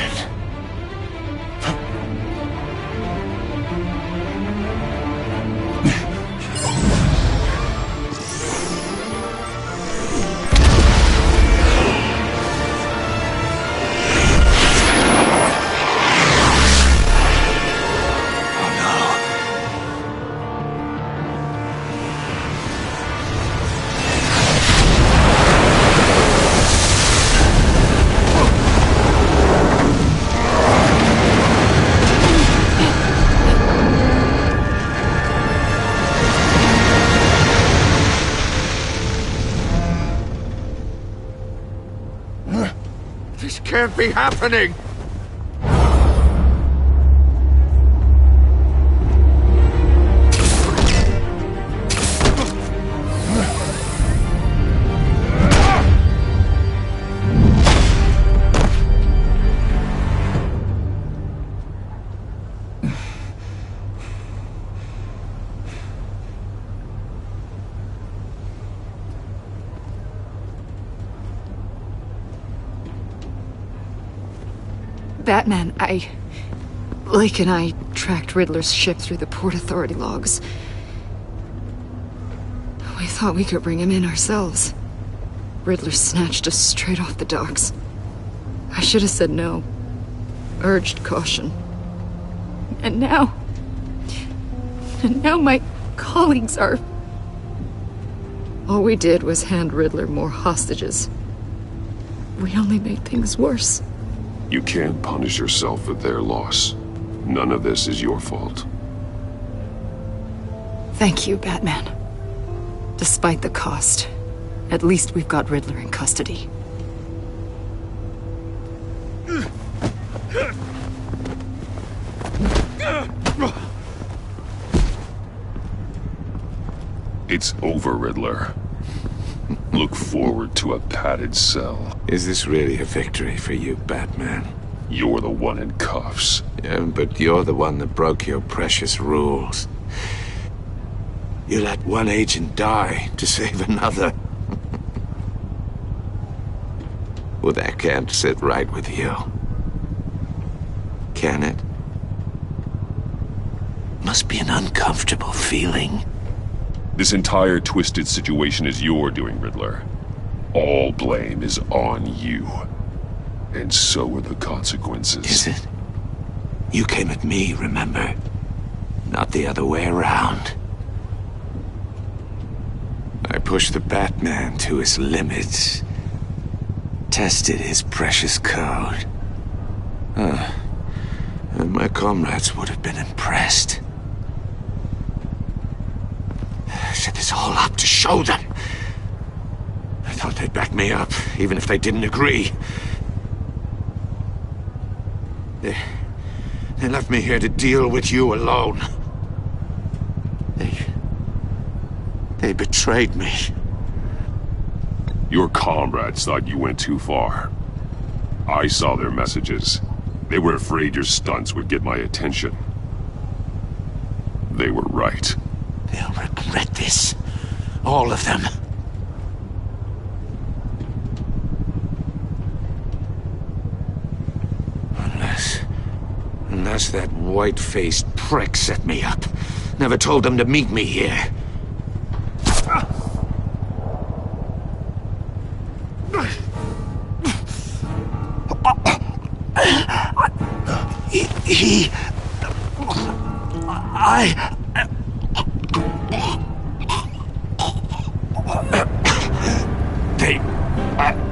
This can't be happening! Batman, Blake and I tracked Riddler's ship through the Port Authority logs. We thought we could bring him in ourselves. Riddler snatched us straight off the docks. I should have said no. Urged caution. And now my colleagues are... All we did was hand Riddler more hostages. We only made things worse. You can't punish yourself for their loss. None of this is your fault. Thank you, Batman. Despite the cost, at least we've got Riddler in custody. It's over, Riddler. Look forward to a padded cell. Is this really a victory for you, Batman? You're the one in cuffs. Yeah, but you're the one that broke your precious rules. You let one agent die to save another. Well, that can't sit right with you. Can it? Must be an uncomfortable feeling. This entire twisted situation is your doing, Riddler. All blame is on you. And so are the consequences. Is it? You came at me, remember? Not the other way around. I pushed the Batman to his limits. tested his precious code. And my comrades would have been impressed. I set this all up to show them. I thought they'd back me up, even if they didn't agree. They left me here to deal with you alone. They betrayed me. Your comrades thought you went too far. I saw their messages. They were afraid your stunts would get my attention. They were right. They'll regret this. All of them. Unless that white-faced prick set me up. Never told them to meet me here.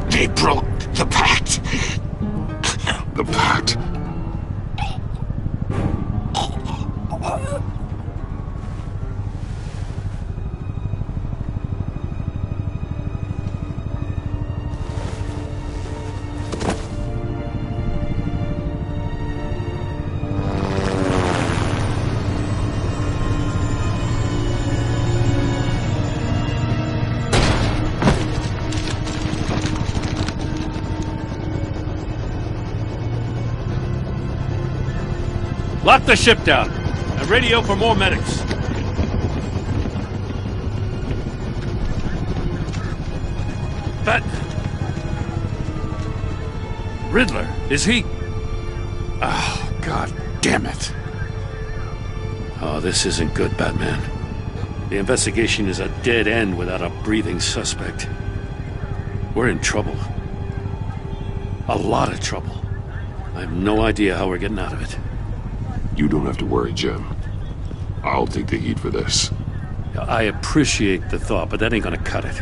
They broke the pact. The pact? Lock the ship down, and radio for more medics. Riddler, is he? Oh, God damn it. Oh, this isn't good, Batman. The investigation is a dead end without a breathing suspect. We're in trouble. A lot of trouble. I have no idea how we're getting out of it. You don't have to worry, Jim. I'll take the heat for this. I appreciate the thought, but that ain't gonna cut it.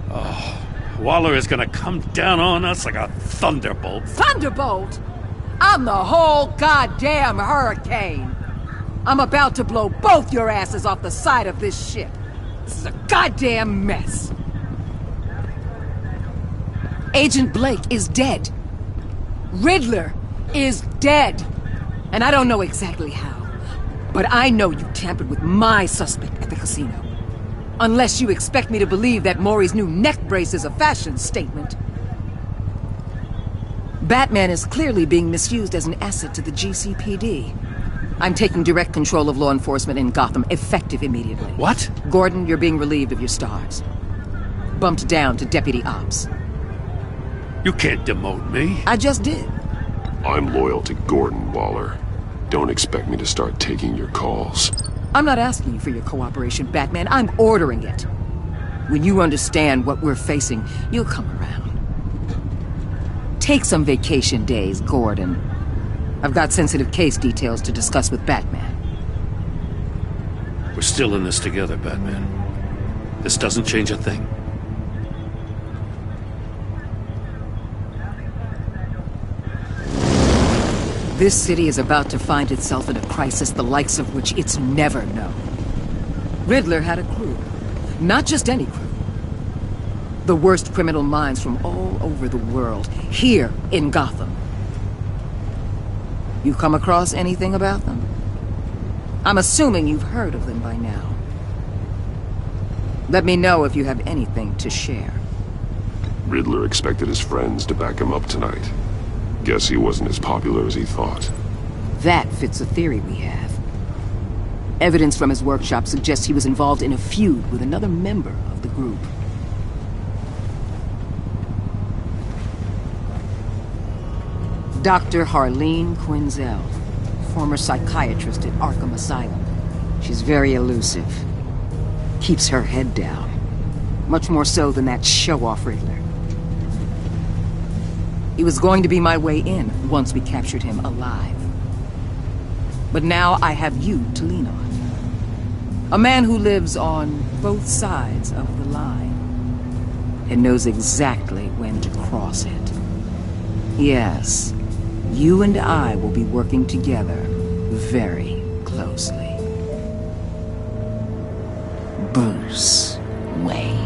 Oh, Waller is gonna come down on us like a thunderbolt. Thunderbolt? I'm the whole goddamn hurricane. I'm about to blow both your asses off the side of this ship. This is a goddamn mess. Agent Blake is dead. Riddler is dead. And I don't know exactly how. But I know you tampered with my suspect at the casino. Unless you expect me to believe that Maury's new neck brace is a fashion statement. Batman is clearly being misused as an asset to the GCPD. I'm taking direct control of law enforcement in Gotham, effective immediately. What? Gordon, you're being relieved of your stars. Bumped down to Deputy Ops. You can't demote me. I just did. I'm loyal to Gordon, Waller. Don't expect me to start taking your calls. I'm not asking you for your cooperation, Batman. I'm ordering it. When you understand what we're facing, you'll come around. Take some vacation days, Gordon. I've got sensitive case details to discuss with Batman. We're still in this together, Batman. This doesn't change a thing. This city is about to find itself in a crisis the likes of which it's never known. Riddler had a crew. Not just any crew. The worst criminal minds from all over the world, here in Gotham. You come across anything about them? I'm assuming you've heard of them by now. Let me know if you have anything to share. Riddler expected his friends to back him up tonight. Guess he wasn't as popular as he thought. That fits a theory we have. Evidence from his workshop suggests he was involved in a feud with another member of the group. Dr. Harleen Quinzel, former psychiatrist at Arkham Asylum. She's very elusive. Keeps her head down. Much more so than that show-off Riddler. He was going to be my way in once we captured him alive. But now I have you to lean on. A man who lives on both sides of the line. It knows exactly when to cross it. Yes, you and I will be working together very closely. Bruce Wayne.